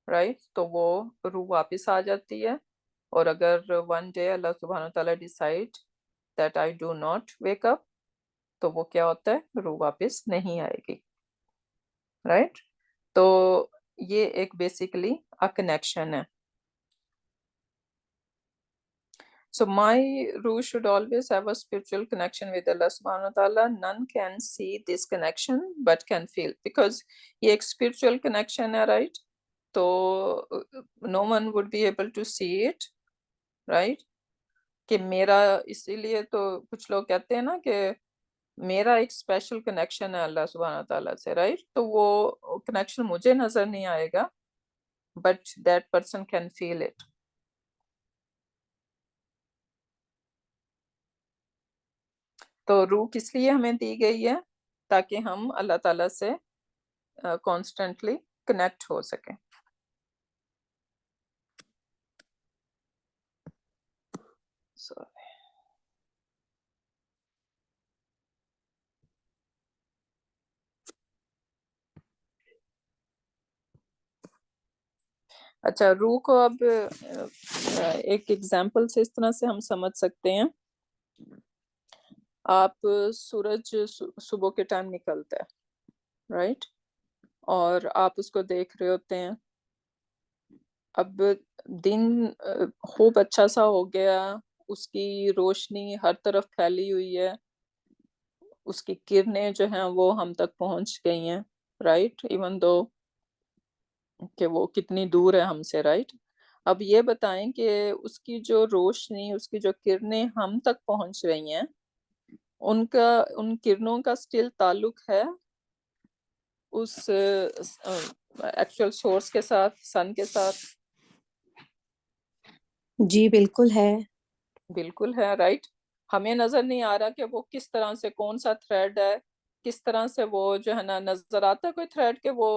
right? تو وہ روح واپس آ جاتی ہے، اور اگر one day اللہ سبحانہ تعالیٰ decide that I do not wake up، تو وہ کیا ہوتا ہے، روح واپس نہیں آئے گی، رائٹ؟ تو یہ ایک بیسیکلی کنیکشن ہے۔ So my ruh should always have a spiritual connection with Allah subhanahu wa ta'ala. None can see this connection but can feel, because یہ ایک spiritual connection ہے، right? تو no one would be able to see it، right? کہ میرا، اسی لیے تو کچھ لوگ کہتے ہیں نا کہ میرا ایک اسپیشل کنیکشن ہے اللہ سبحانہ تعالیٰ سے، رائٹ؟ تو وہ کنیکشن مجھے نظر نہیں آئے گا، but that person can feel it. تو روح کس لیے ہمیں دی گئی ہے؟ تاکہ ہم اللہ تعالیٰ سے کانسٹنٹلی کنیکٹ ہو سکیں. Sorry. اچھا، روح کو اب ایک ایگزامپل سے اس طرح سے ہم سمجھ سکتے ہیں. آپ سورج صبح کے ٹائم نکلتا ہے، رائٹ، اور آپ اس کو دیکھ رہے ہوتے ہیں. اب دن خوب اچھا سا ہو گیا، اس کی روشنی ہر طرف پھیلی ہوئی ہے، اس کی کرنیں جو ہیں وہ ہم تک پہنچ گئی ہیں، رائٹ، ایون دو کہ وہ کتنی دور ہے ہم سے، رائٹ. اب یہ بتائیں کہ اس کی جو روشنی، اس کی جو کرنیں ہم تک پہنچ رہی ہیں، ان کرنوں کا سٹل تعلق ہے اس ایکچوئل سورس کے ساتھ، سن کے ساتھ؟
جی بالکل ہے.
بالکل ہے، رائٹ. ہمیں نظر نہیں آ رہا کہ وہ کس طرح سے، کون سا تھریڈ ہے، کس طرح سے وہ جو ہے نا نظر آتا ہے کوئی تھریڈ کہ وہ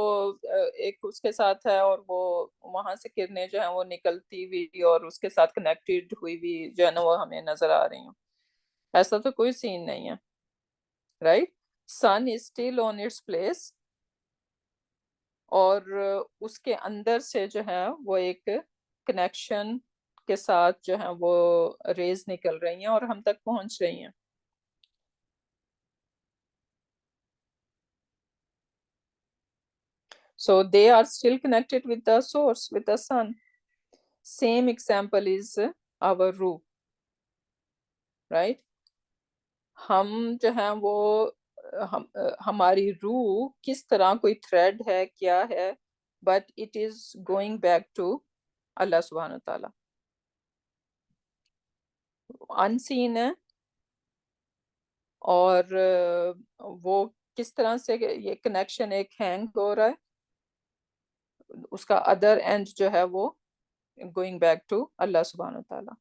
ایک اس کے ساتھ ہے اور وہ وہاں سے کرنیں جو ہیں وہ نکلتی ہوئی اور اس کے ساتھ کنیکٹڈ ہوئی ہوئی جو ہے نا وہ ہمیں نظر آ رہی ہیں. ایسا تو کوئی سین نہیں ہے، right. Sun is still on its place, اور اس کے اندر سے جو ہے وہ ایک کنیکشن کے ساتھ جو ہیں وہ ریز نکل رہی ہیں اور ہم تک پہنچ رہی ہیں. So they are still connected with the source, with the sun. Same example is our ruh, right? ہم جو ہیں وہ ہماری روح کس طرح کوئی تھریڈ ہے، کیا ہے، but it is going back to اللہ سبحانہ تعالیٰ. unseen ہے، اور وہ کس طرح سے یہ کنیکشن ایک ہینگ ہو رہا ہے، اس کا ادر اینڈ جو ہے وہ going back to اللہ سبحانہ تعالیٰ.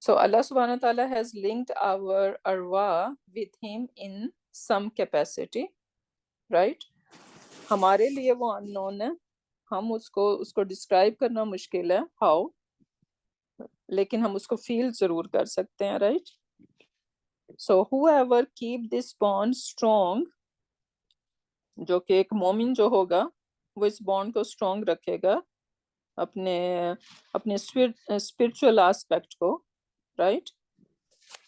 So Allah subhanahu wa ta'ala has linked our arwah with him in some capacity, right? ہمارے لیے وہ unknown ہے، ہم اس کو ڈسکرائب کرنا مشکل ہے how، لیکن ہم اس کو فیل ضرور کر سکتے ہیں، right? So whoever keep this bond strong، جو کہ ایک مومن جو ہوگا وہ اس بانڈ کو اسٹرانگ رکھے گا، اپنے اسپرچل آسپیکٹ کو، رائٹ،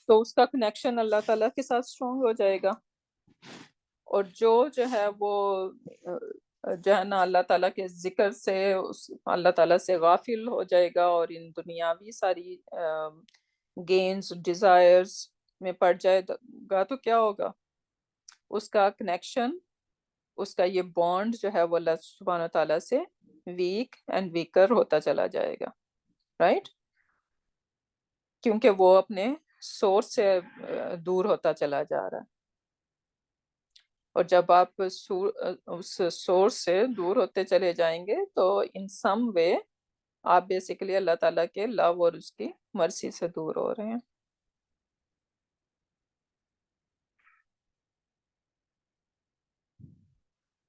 تو اس کا کنیکشن اللہ تعالیٰ کے ساتھ اسٹرانگ ہو جائے گا. اور جو ہے وہ جو ہے نا اللہ تعالیٰ کے ذکر سے اللہ تعالیٰ سے غافل ہو جائے گا اور ان دنیاوی ساری گینز ڈیزائرز میں پڑ جائے گا، تو کیا ہوگا؟ اس کا کنیکشن، اس کا یہ بانڈ جو ہے وہ اللہ سبحانہ تعالیٰ سے ویک اینڈ ویکر ہوتا چلا جائے گا، رائٹ، کیونکہ وہ اپنے سورس سے دور ہوتا چلا جا رہا ہے. اور جب آپ اس سورس سے دور ہوتے چلے جائیں گے تو ان سم وے آپ بیسیکلی اللہ تعالیٰ کے لو اور اس کی مرسی سے دور ہو رہے ہیں.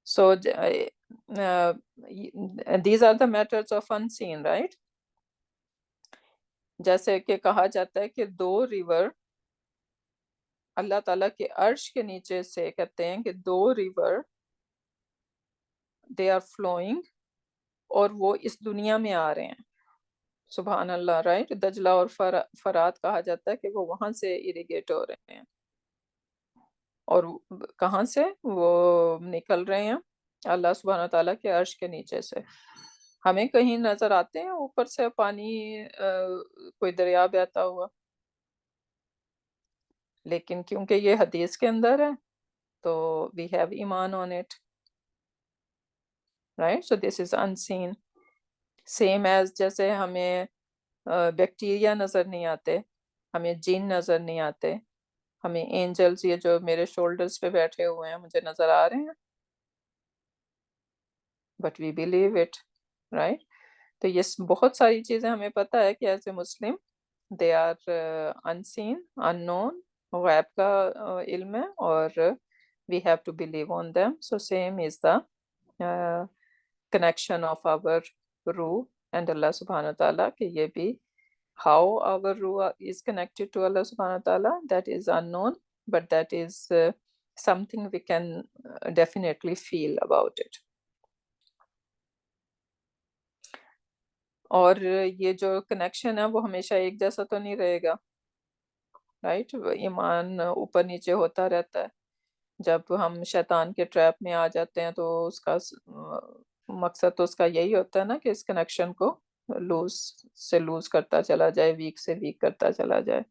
So these are the matters of unseen, right? جیسے کہ کہا جاتا ہے کہ دو ریور اللہ تعالیٰ کے عرش کے نیچے سے، کہتے ہیں کہ دو ریور they are flowing اور وہ اس دنیا میں آ رہے ہیں، سبحان اللہ، رائٹ. دجلہ اور فرات کہا جاتا ہے کہ وہ وہاں سے اریگیٹ ہو رہے ہیں، اور کہاں سے وہ نکل رہے ہیں؟ اللہ سبحانہ تعالیٰ کے عرش کے نیچے سے. ہمیں کہیں نظر آتے ہیں اوپر سے پانی کوئی دریا بہتا ہوا، لیکن کیونکہ یہ حدیث کے اندر ہے تو we have ایمان on it, right? So this is unseen. Same as جیسے ہمیں بیکٹیریا نظر نہیں آتے، ہمیں جن نظر نہیں آتے، ہمیں اینجلز یہ جو میرے شولڈرز پہ بیٹھے ہوئے ہیں مجھے نظر آ رہے ہیں، but we believe it, right? تو یہ بہت ساری چیزیں ہمیں پتہ ہے کہ as a Muslim they are unseen, unknown, غیب کا علم ہے اور we have to believe on them. So same is the connection of our ruh and Allah subhanahu wa ta'ala, کہ یہ بھی how our ruh is connected to Allah subhanahu wa ta'ala, that is unknown, but that is something we can definitely feel about it. اور یہ جو connection ہے وہ ہمیشہ ایک جیسا تو نہیں رہے گا، رائٹ؟ ایمان اوپر نیچے ہوتا رہتا ہے. جب ہم شیطان کے ٹریپ میں آ جاتے ہیں تو اس کا مقصد تو اس کا یہی ہوتا ہے نا کہ اس کنیکشن کو لوز سے لوز کرتا چلا جائے، ویک سے ویک کرتا چلا جائے.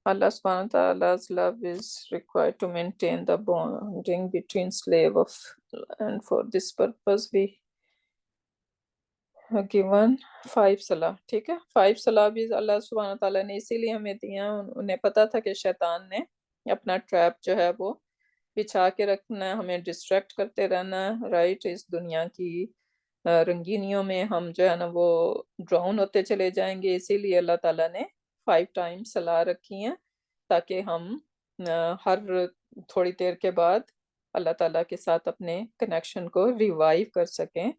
Allah subhanahu wa ta'ala's love is required to maintain the bonding between slave of, and for this purpose we have given 5 salah. ٹھیک ہے، 5 salah بھی اللہ سبحانہ wa ta'ala نے اسی لیے ہمیں دیا. انہیں پتا تھا کہ شیطان نے اپنا ٹریپ جو ہے وہ بچھا کے رکھنا ہے، ہمیں ڈسٹریکٹ کرتے رہنا ہے، رائٹ؟ اس دنیا کی رنگینیوں میں ہم جو ہے نا وہ ڈراؤن ہوتے چلے جائیں گے. اسی لیے اللہ تعالیٰ نے 5 times صلاح رکھی ہیں تاکہ ہم ہر تھوڑی دیر کے بعد اللہ تعالیٰ کے ساتھ اپنے کنیکشن کو ریوائیو کر سکیں،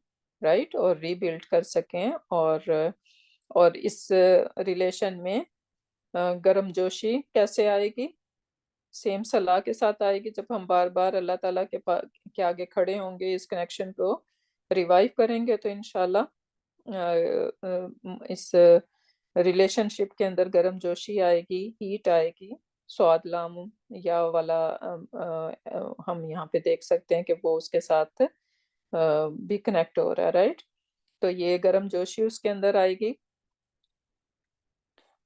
رائٹ؟ اور ری بلڈ کر سکیں. اور اس ریلیشن میں گرم جوشی کیسے آئے گی؟ سیم صلاح کے ساتھ آئے گی. جب ہم بار بار اللہ تعالیٰ کے آگے کھڑے ہوں گے، اس کنیکشن کو ریوائیو کریں گے، تو انشاءاللہ اس ریلیشن شپ کے اندر گرم جوشی آئے گی، ہیٹ آئے گی. سواد لام یا والا ہم یہاں پہ دیکھ سکتے ہیں کہ وہ اس کے ساتھ بھی کنیکٹ ہو رہا ہے، رائٹ؟ تو یہ گرم جوشی اس کے اندر آئے گی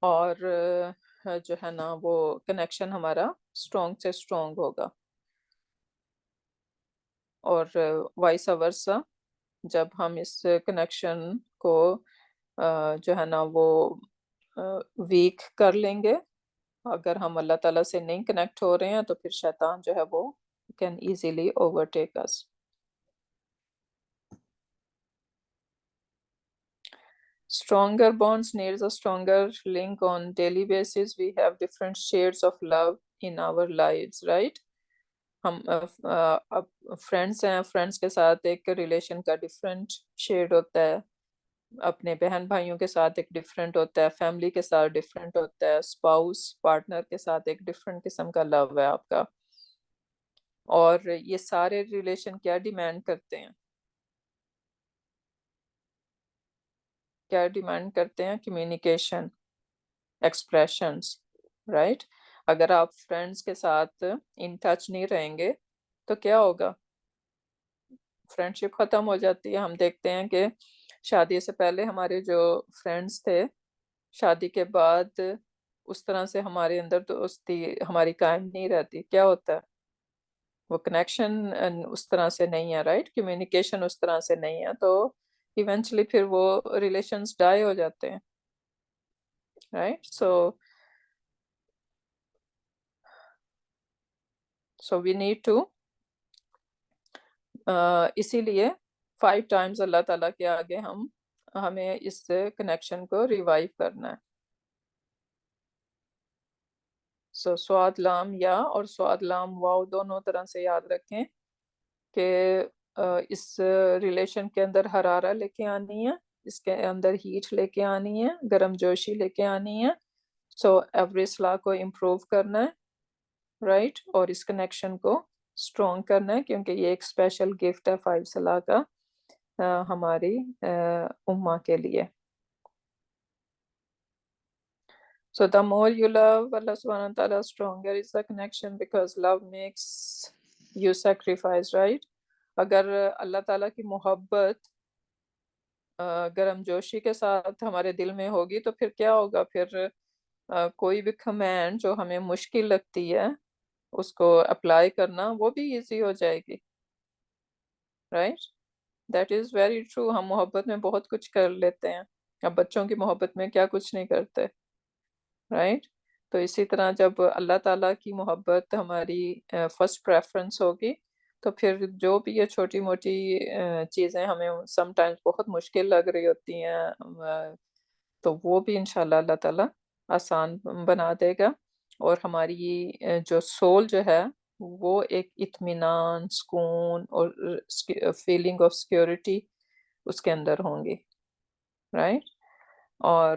اور جو ہے نا وہ کنیکشن ہمارا اسٹرانگ سے اسٹرانگ ہوگا. اور وائس ورسا، جب ہم اس کنیکشن کو جو ہے نا وہ ویک کر لیں گے، اگر ہم اللہ تعالیٰ سے نہیں کنیکٹ ہو رہے ہیں، تو پھر شیطان جو ہے وہ can easily overtake us. Stronger bonds needs a stronger link on daily basis. We have different shades of love in our lives, right? ہم فرینڈس ہیں، فرینڈس کے ساتھ ایک ریلیشن کا ڈفرینٹ شیڈ ہوتا ہے، اپنے بہن بھائیوں کے ساتھ ایک ڈفرینٹ ہوتا ہے، فیملی کے ساتھ ڈفرینٹ ہوتا ہے، اسپاؤس پارٹنر کے ساتھ ایک ڈفرینٹ قسم کا لو ہے آپ کا. اور یہ سارے ریلیشن کیا ڈیمانڈ کرتے ہیں؟ کیا ڈیمانڈ کرتے ہیں؟ Communication, expressions, right? اگر آپ فرینڈس کے ساتھ ان ٹچ نہیں رہیں گے تو کیا ہوگا؟ فرینڈ شپ ختم ہو جاتی ہے. ہم دیکھتے ہیں کہ شادی سے پہلے ہمارے جو فرینڈس تھے، شادی کے بعد اس طرح سے ہمارے اندر دوستی ہماری قائم نہیں رہتی. کیا ہوتا ہے؟ وہ کنیکشن اس طرح سے نہیں ہے، رائٹ؟ کمیونیکیشن اس طرح سے نہیں ہے، تو ایونچولی پھر وہ ریلیشنز ڈائی ہو جاتے ہیں، right? So we need to اسی لیے 5 times اللہ تعالیٰ کے آگے ہمیں اس کنیکشن کو ریوائیو کرنا ہے. سو سواد لام یا اور سواد لام واو دونوں طرح سے یاد رکھیں کہ اس ریلیشن کے اندر حرارہ لے کے آنی ہے، اس کے اندر ہیٹ لے کے آنی ہے، گرم جوشی لے کے آنی ہے. سو ایوری صلاح کو امپروو کرنا ہے، رائٹ؟ اور اس کنیکشن کو اسٹرانگ کرنا ہے، کیونکہ یہ ایک اسپیشل گفٹ ہے 5 صلاح کا ہماری امہ کے لیے. So the more you love Allah subhanahu wa ta'ala, stronger is the connection, because love makes you sacrifice, right? اگر اللہ تعالیٰ کی محبت گرم جوشی کے ساتھ ہمارے دل میں ہوگی تو پھر کیا ہوگا؟ پھر کوئی بھی کمانڈ جو ہمیں مشکل لگتی ہے اس کو اپلائی کرنا وہ بھی ایزی ہو جائے گی، right? That is very true. ہم محبت میں بہت کچھ کر لیتے ہیں، اب بچوں کی محبت میں کیا کچھ نہیں کرتے، رائٹ؟ تو اسی طرح جب اللہ تعالیٰ کی محبت ہماری فرسٹ پریفرنس ہوگی تو پھر جو بھی یہ چھوٹی موٹی چیزیں ہمیں سم ٹائمز بہت مشکل لگ رہی ہوتی ہیں تو وہ بھی انشاءاللہ اللہ تعالیٰ آسان بنا دے گا، اور ہماری جو سول جو ہے وہ ایک اطمینان، سکون اور فیلنگ آف سیکیورٹی اس کے اندر ہوں گی، رائٹ. اور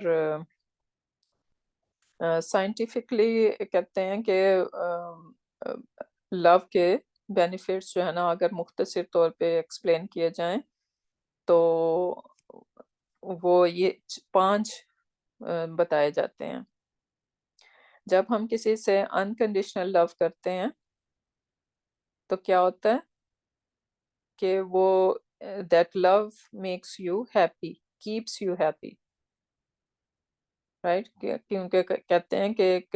سائنٹیفکلی کہتے ہیں کہ لو کے بینیفٹس جو ہے نا اگر مختصر طور پہ ایکسپلین کیے جائیں تو وہ یہ 5 بتائے جاتے ہیں. جب ہم کسی سے انکنڈیشنل لو کرتے ہیں تو کیا ہوتا ہے کہ وہ that love makes you happy, keeps you happy, right. کیونکہ کہتے ہیں کہ ایک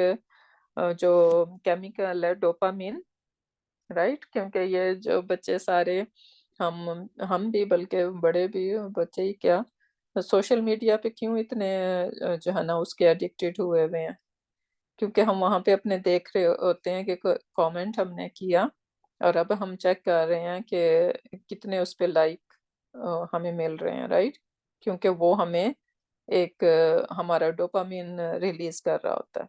جو کیمیکل ہے ڈوپامین، رائٹ، کیونکہ یہ جو بچے سارے ہم بھی بلکہ بڑے بھی، بچے ہی کیا، سوشل میڈیا پہ کیوں اتنے جو ہے نا اس کے ایڈکٹیڈ ہوئے ہوئے ہیں، کیونکہ ہم وہاں پہ اپنے دیکھ رہے ہوتے ہیں کہ کامنٹ ہم نے کیا اور اب ہم چیک کر رہے ہیں کہ کتنے اس پہ لائک ہمیں مل رہے ہیں، رائٹ، کیونکہ وہ ہمیں ایک ہمارا ڈوپامین ریلیز کر رہا ہوتا ہے،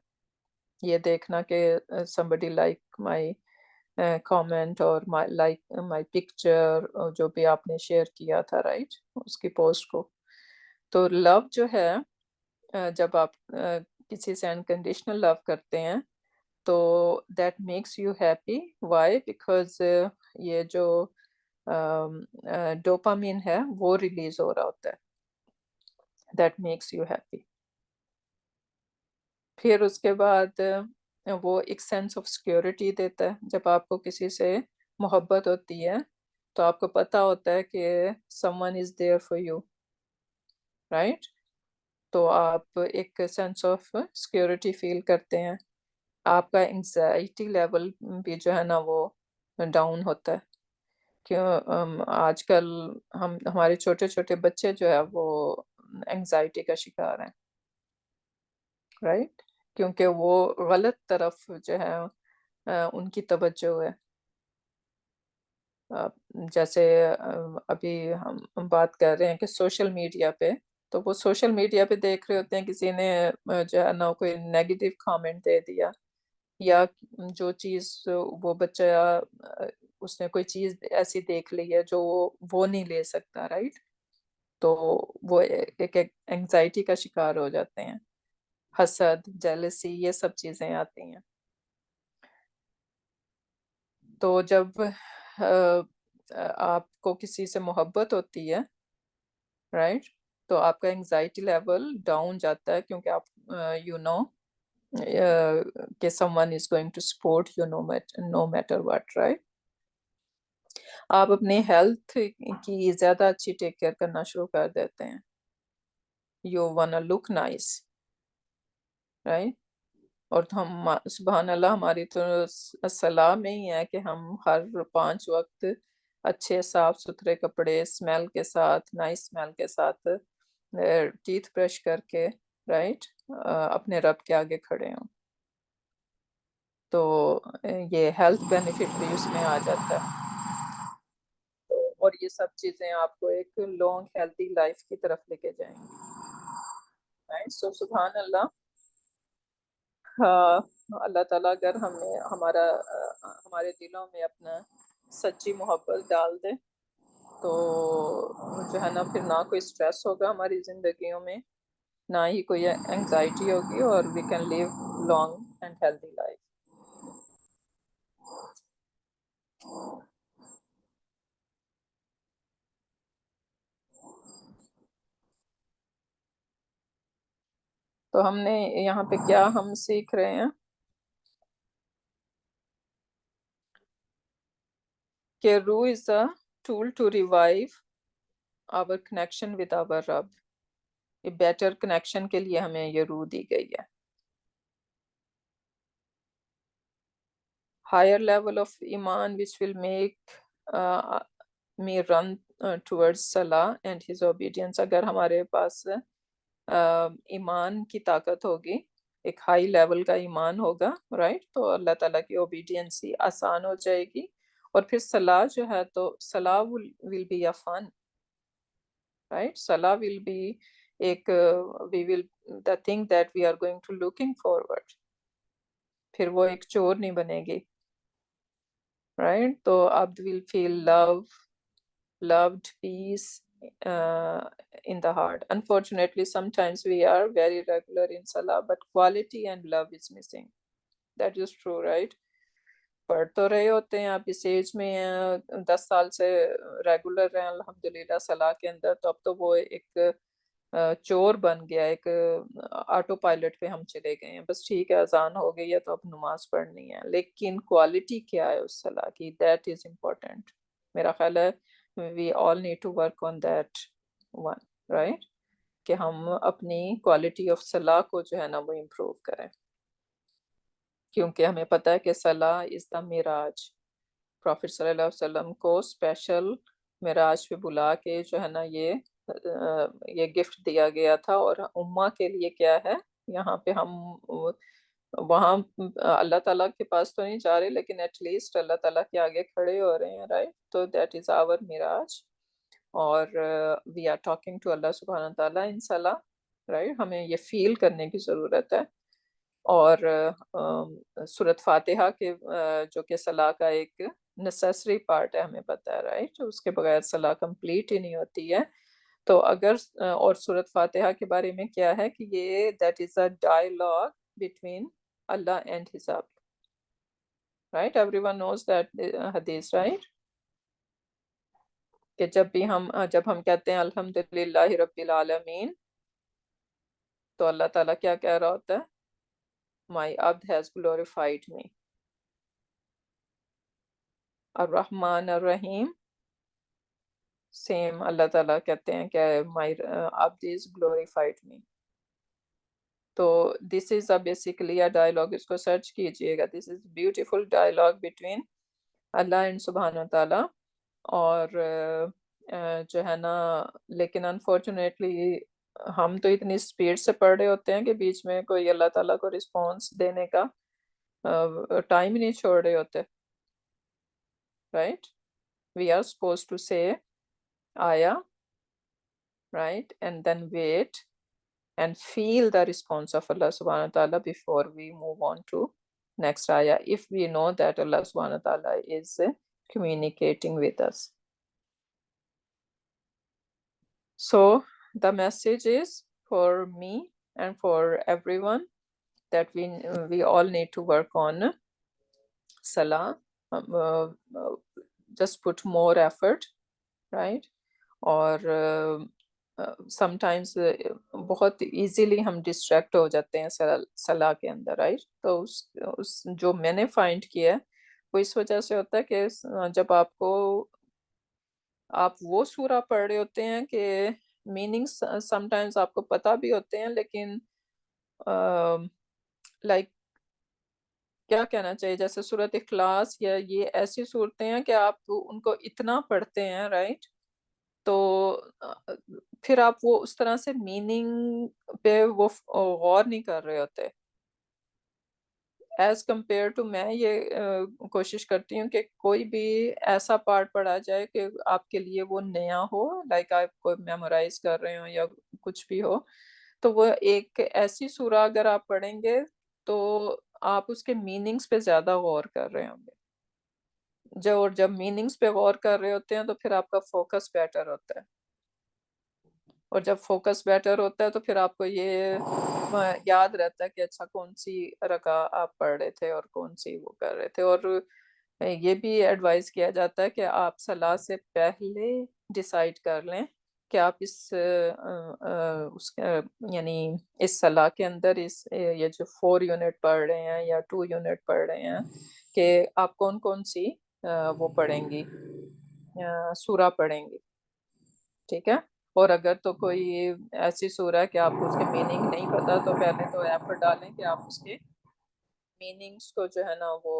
یہ دیکھنا کہ somebody like my comment اور my picture جو بھی آپ نے شیئر کیا تھا، رائٹ، اس کی پوسٹ کو. تو لو جو ہے جب آپ کسی سے انکنڈیشنل لو کرتے ہیں تو that makes you happy. Why? Because یہ جو ڈوپامین ہے وہ ریلیز ہو رہا ہوتا ہے، دیٹ میکس یو ہیپی. پھر اس کے بعد وہ ایک سینس آف سیکیورٹی دیتا ہے. جب آپ کو کسی سے محبت ہوتی ہے تو آپ کو پتہ ہوتا ہے کہ someone is there for you, right؟ تو آپ ایک سینس آف سیکیورٹی فیل کرتے ہیں. آپ کا انگزائٹی لیول بھی جو ہے نا وہ ڈاؤن ہوتا ہے. کیوں آج کل ہمارے چھوٹے چھوٹے بچے جو ہے وہ انگزائٹی کا شکار ہیں، رائٹ، کیونکہ وہ غلط طرف جو ہے ان کی توجہ ہے. جیسے ابھی ہم بات کر رہے ہیں کہ سوشل میڈیا پہ، تو وہ سوشل میڈیا پہ دیکھ رہے ہوتے ہیں کسی نے جو ہے نا کوئی نیگیٹو کامنٹ دے دیا، یا جو چیز وہ بچہ اس نے کوئی چیز ایسی دیکھ لی ہے جو وہ نہیں لے سکتا، رائٹ، تو وہ ایک انگزائٹی کا شکار ہو جاتے ہیں. حسد، جیلسی، یہ سب چیزیں آتی ہیں. تو جب آپ کو کسی سے محبت ہوتی ہے، رائٹ، تو آپ کا انگزائٹی لیول ڈاؤن جاتا ہے، کیونکہ آپ یو نو کہ someone is going to support you no matter what, right؟ آپ اپنی ہیلتھ کی زیادہ اچھی ٹیک کیئر کرنا شروع کر دیتے ہیں. you wanna look nice, right؟ اور ہم سبحان اللہ ہماری تو صلاح میں ہی ہے کہ ہم ہر 5 وقت اچھے صاف ستھرے کپڑے، اسمیل کے ساتھ، نائس اسمیل کے ساتھ، ٹیتھ برش کر کے، رائٹ، اپنے رب کے آگے کھڑے ہوں. تو یہ ہیلتھ بینیفٹ بھی اس میں آ جاتا ہے. اور یہ سب چیزیں آپ کو ایک لانگ ہیلتھی لائف کی طرف لے کے جائیں گی، رائٹ. سو سبحان اللہ. اللہ تعالیٰ اگر ہمیں ہمارے دلوں میں اپنا سچی محبت ڈال دے تو جو ہے نا پھر نہ کوئی سٹریس ہوگا ہماری زندگیوں میں، نہ ہی کوئی انگزائٹی ہوگی، اور we can live long and healthy life. تو ہم نے یہاں پہ کیا ہم سیکھ رہے ہیں کہ روح is a tool to revive our connection with our رب. یہ بیٹر کنیکشن کے لیے ہمیں یہ روح دی گئی ہے. ہائر لیول آف ایمان which will make me run towards Salah and his obedience. اگر ہمارے پاس ایمان کی طاقت ہوگی، ایک ہائی لیول کا ایمان ہوگا، رائٹ، تو اللہ تعالیٰ کی اوبیڈینس آسان ہو جائے گی، اور پھر صلاح جو ہے تو صلاح will be a fun, right? صلاح will be ایک we will the thing that we are going to looking forward. پھر وہ ایک چور نہیں بنے گی, right? تو عبد will feel loved, peace in the heart. Unfortunately, sometimes we are very regular in salah, but quality and love is missing. That is true, right? پڑھ تو رہے ہوتے ہیں, آپ اس ایج میں 10 سال سے ریگولر ہیں الحمدللہ صلاح کے اندر, تو اب تو وہ ایک چور بن گیا, ایک آٹو پائلٹ پہ ہم چلے گئے ہیں, بس ٹھیک ہے اذان ہو گئی ہے تو اب نماز پڑھنی ہے, لیکن کوالٹی کیا ہے اس صلاح کی, دیٹ از امپورٹنٹ. میرا خیال ہے we all need to work on that one, right, کہ ہم اپنی کوالٹی آف صلاح کو جو ہے نا وہ امپروو کریں, کیونکہ ہمیں پتہ ہے کہ صلاح از دا معراج. پروفٹ صلی اللہ علیہ وسلم کو اسپیشل معراج پہ بلا کے جو ہے نا یہ گفٹ دیا گیا تھا, اور امہ کے لیے کیا ہے, یہاں پہ ہم وہاں اللہ تعالیٰ کے پاس تو نہیں جا رہے, لیکن ایٹ لیسٹ اللہ تعالیٰ کے آگے کھڑے ہو رہے ہیں, رائٹ. تو دیٹ از آور معراج, اور وی آر ٹاکنگ ٹو اللہ سبحانہ تعالیٰ ان صلاح, رائٹ. ہمیں یہ فیل کرنے کی ضرورت ہے. اور سورۃ فاتحہ کے جو کہ صلاح کا ایک نیسیسری پارٹ ہے, ہمیں پتہ ہے, رائٹ, اس کے بغیر صلاح کمپلیٹ ہی نہیں ہوتی ہے. تو اگر اور سورۃ فاتحہ کے بارے میں کیا ہے کہ یہ that is a dialogue between اللہ اینڈ ہز عبد, right. Everyone knows that حدیث, رائٹ, کہ جب ہم کہتے ہیں الحمدللہ رب العالمین, تو اللہ تعالیٰ کیا کہہ رہا ہوتا ہے, my abd has glorified me. الرحمن الرحیم, سیم اللہ تعالیٰ کہتے ہیں کہ my abd is glorified me. تو this is a basically a dialogue, اس کو سرچ کیجئے گا, this is beautiful dialogue between Allah and سبحانہ تعالیٰ. اور جو ہے نا, لیکن انفارچونیٹلی ہم تو اتنی سپیڈ سے پڑھ رہے ہوتے ہیں کہ بیچ میں کوئی اللہ تعالیٰ کو رسپانس دینے کا ٹائم ہی نہیں چھوڑ رہے ہوتے, right. We are suppose to say آیا, right, and then wait and feel the response of Allah subhanahu wa ta'ala before we move on to next ayah, if we know that Allah subhanahu wa ta'ala is communicating with us. So the message is for me and for everyone that we all need to work on salah, just put more effort, right. اور sometimes بہت easily ہم distract ہو جاتے ہیں صلاح کے اندر, right. تو اس جو میں نے فائنڈ کیا ہے وہ اس وجہ سے ہوتا ہے کہ جب آپ وہ سورہ پڑھ رہے ہوتے ہیں کہ میننگس سم ٹائمز آپ کو پتہ بھی ہوتے ہیں, لیکن لائک کیا کہنا چاہیے, جیسے سورۃ اخلاص یا یہ ایسی صورتیں ہیں کہ آپ ان کو اتنا پڑھتے ہیں, رائٹ, تو پھر آپ وہ اس طرح سے میننگ پہ وہ غور نہیں کر رہے ہوتے. ایز کمپیئر ٹو میں یہ کوشش کرتی ہوں کہ کوئی بھی ایسا پارٹ پڑھا جائے کہ آپ کے لیے وہ نیا ہو, لائک آپ کو میمورائز کر رہے ہوں یا کچھ بھی ہو, تو وہ ایک ایسی سورہ اگر آپ پڑھیں گے تو آپ اس کے میننگز پہ زیادہ غور کر رہے ہوں گے. جب میننگز پہ غور کر رہے ہوتے ہیں تو پھر آپ کا فوکس بیٹر ہوتا ہے, اور جب فوکس بیٹر ہوتا ہے تو پھر آپ کو یہ یاد رہتا ہے کہ اچھا کون سی رکعہ آپ پڑھ رہے تھے اور کون سی وہ کر رہے تھے. اور یہ بھی ایڈوائز کیا جاتا ہے کہ آپ صلاح سے پہلے ڈیسائیڈ کر لیں کہ آپ یعنی اس صلاح کے اندر یہ جو 4 یونٹ پڑھ رہے ہیں یا 2 یونٹ پڑھ رہے ہیں کہ آپ کون سی وہ پڑھیں گی, سورہ پڑھیں گی, ٹھیک ہے. اور اگر تو کوئی ایسی سورہ ہے کہ آپ کو اس کے میننگ نہیں پتا, تو پہلے تو ایفرٹ ڈالیں کہ آپ اس کے میننگز کو جو ہے نا وہ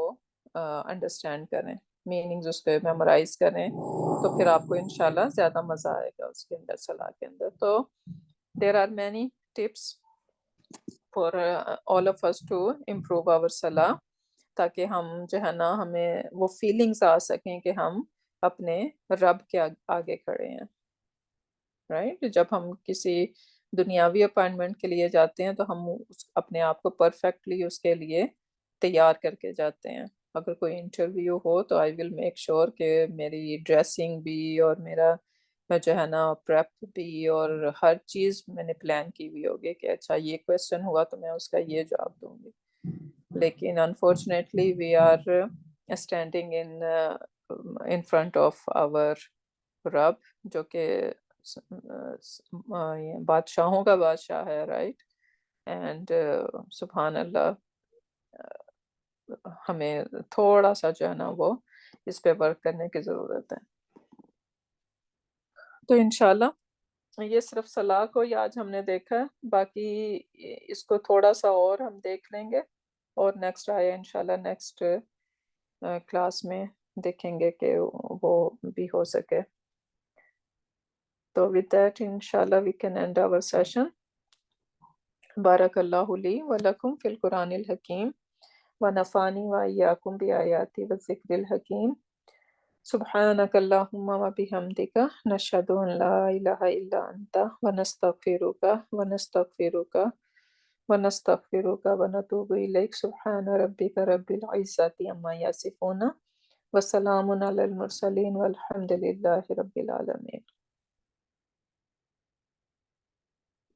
انڈرسٹینڈ کریں, میننگز اس پہ میمورائز کریں, تو پھر آپ کو انشاءاللہ زیادہ مزہ آئے گا اس کے اندر صلاح کے اندر. تو there are many tips for all of us to improve our salah. تاکہ ہم جو ہے نا ہمیں وہ فیلنگز آ سکیں کہ ہم اپنے رب کے آگے کھڑے ہیں، رائٹ؟ جب ہم کسی دنیاوی اپائنٹمنٹ کے لیے جاتے ہیں تو ہم اپنے آپ کو پرفیکٹلی اس کے لیے تیار کر کے جاتے ہیں. اگر کوئی انٹرویو ہو تو آئی ول میک شیور کہ میری ڈریسنگ بھی اور میرا جو ہے نا پریپ بھی اور ہر چیز میں نے پلان کی ہوئی ہوگی کہ اچھا یہ کویسچن ہوا تو میں اس کا یہ جواب دوں گی. لیکن unfortunately we are standing in front of our رب جو کہ بادشاہوں کا بادشاہ ہے، رائٹ؟ اینڈ سبحان اللہ ہمیں تھوڑا سا جو ہے نا وہ اس پہ ورک کرنے کی ضرورت ہے. تو انشاءاللہ یہ صرف صلاح کو ہی آج ہم نے دیکھا ہے، باقی اس کو تھوڑا سا اور ہم دیکھ لیں گے اور نیکسٹ آیا انشاءاللہ نیکسٹ کلاس میں دیکھیں گے کہ وہ بھی ہو سکے. تو with that inshallah we can end our session. بارک اللہ لی ولکم فی القرآن الحکیم ونفانی وإیاکم بآیات والذکر الحکیم. سبحانک اللہم وبحمدک نشہد ان لا الہ الا انت ونستغفرک ونتوب الیک. سبحان ربک رب العزۃ عما یصفون وسلام علی المرسلین والحمد للہ رب العالمین.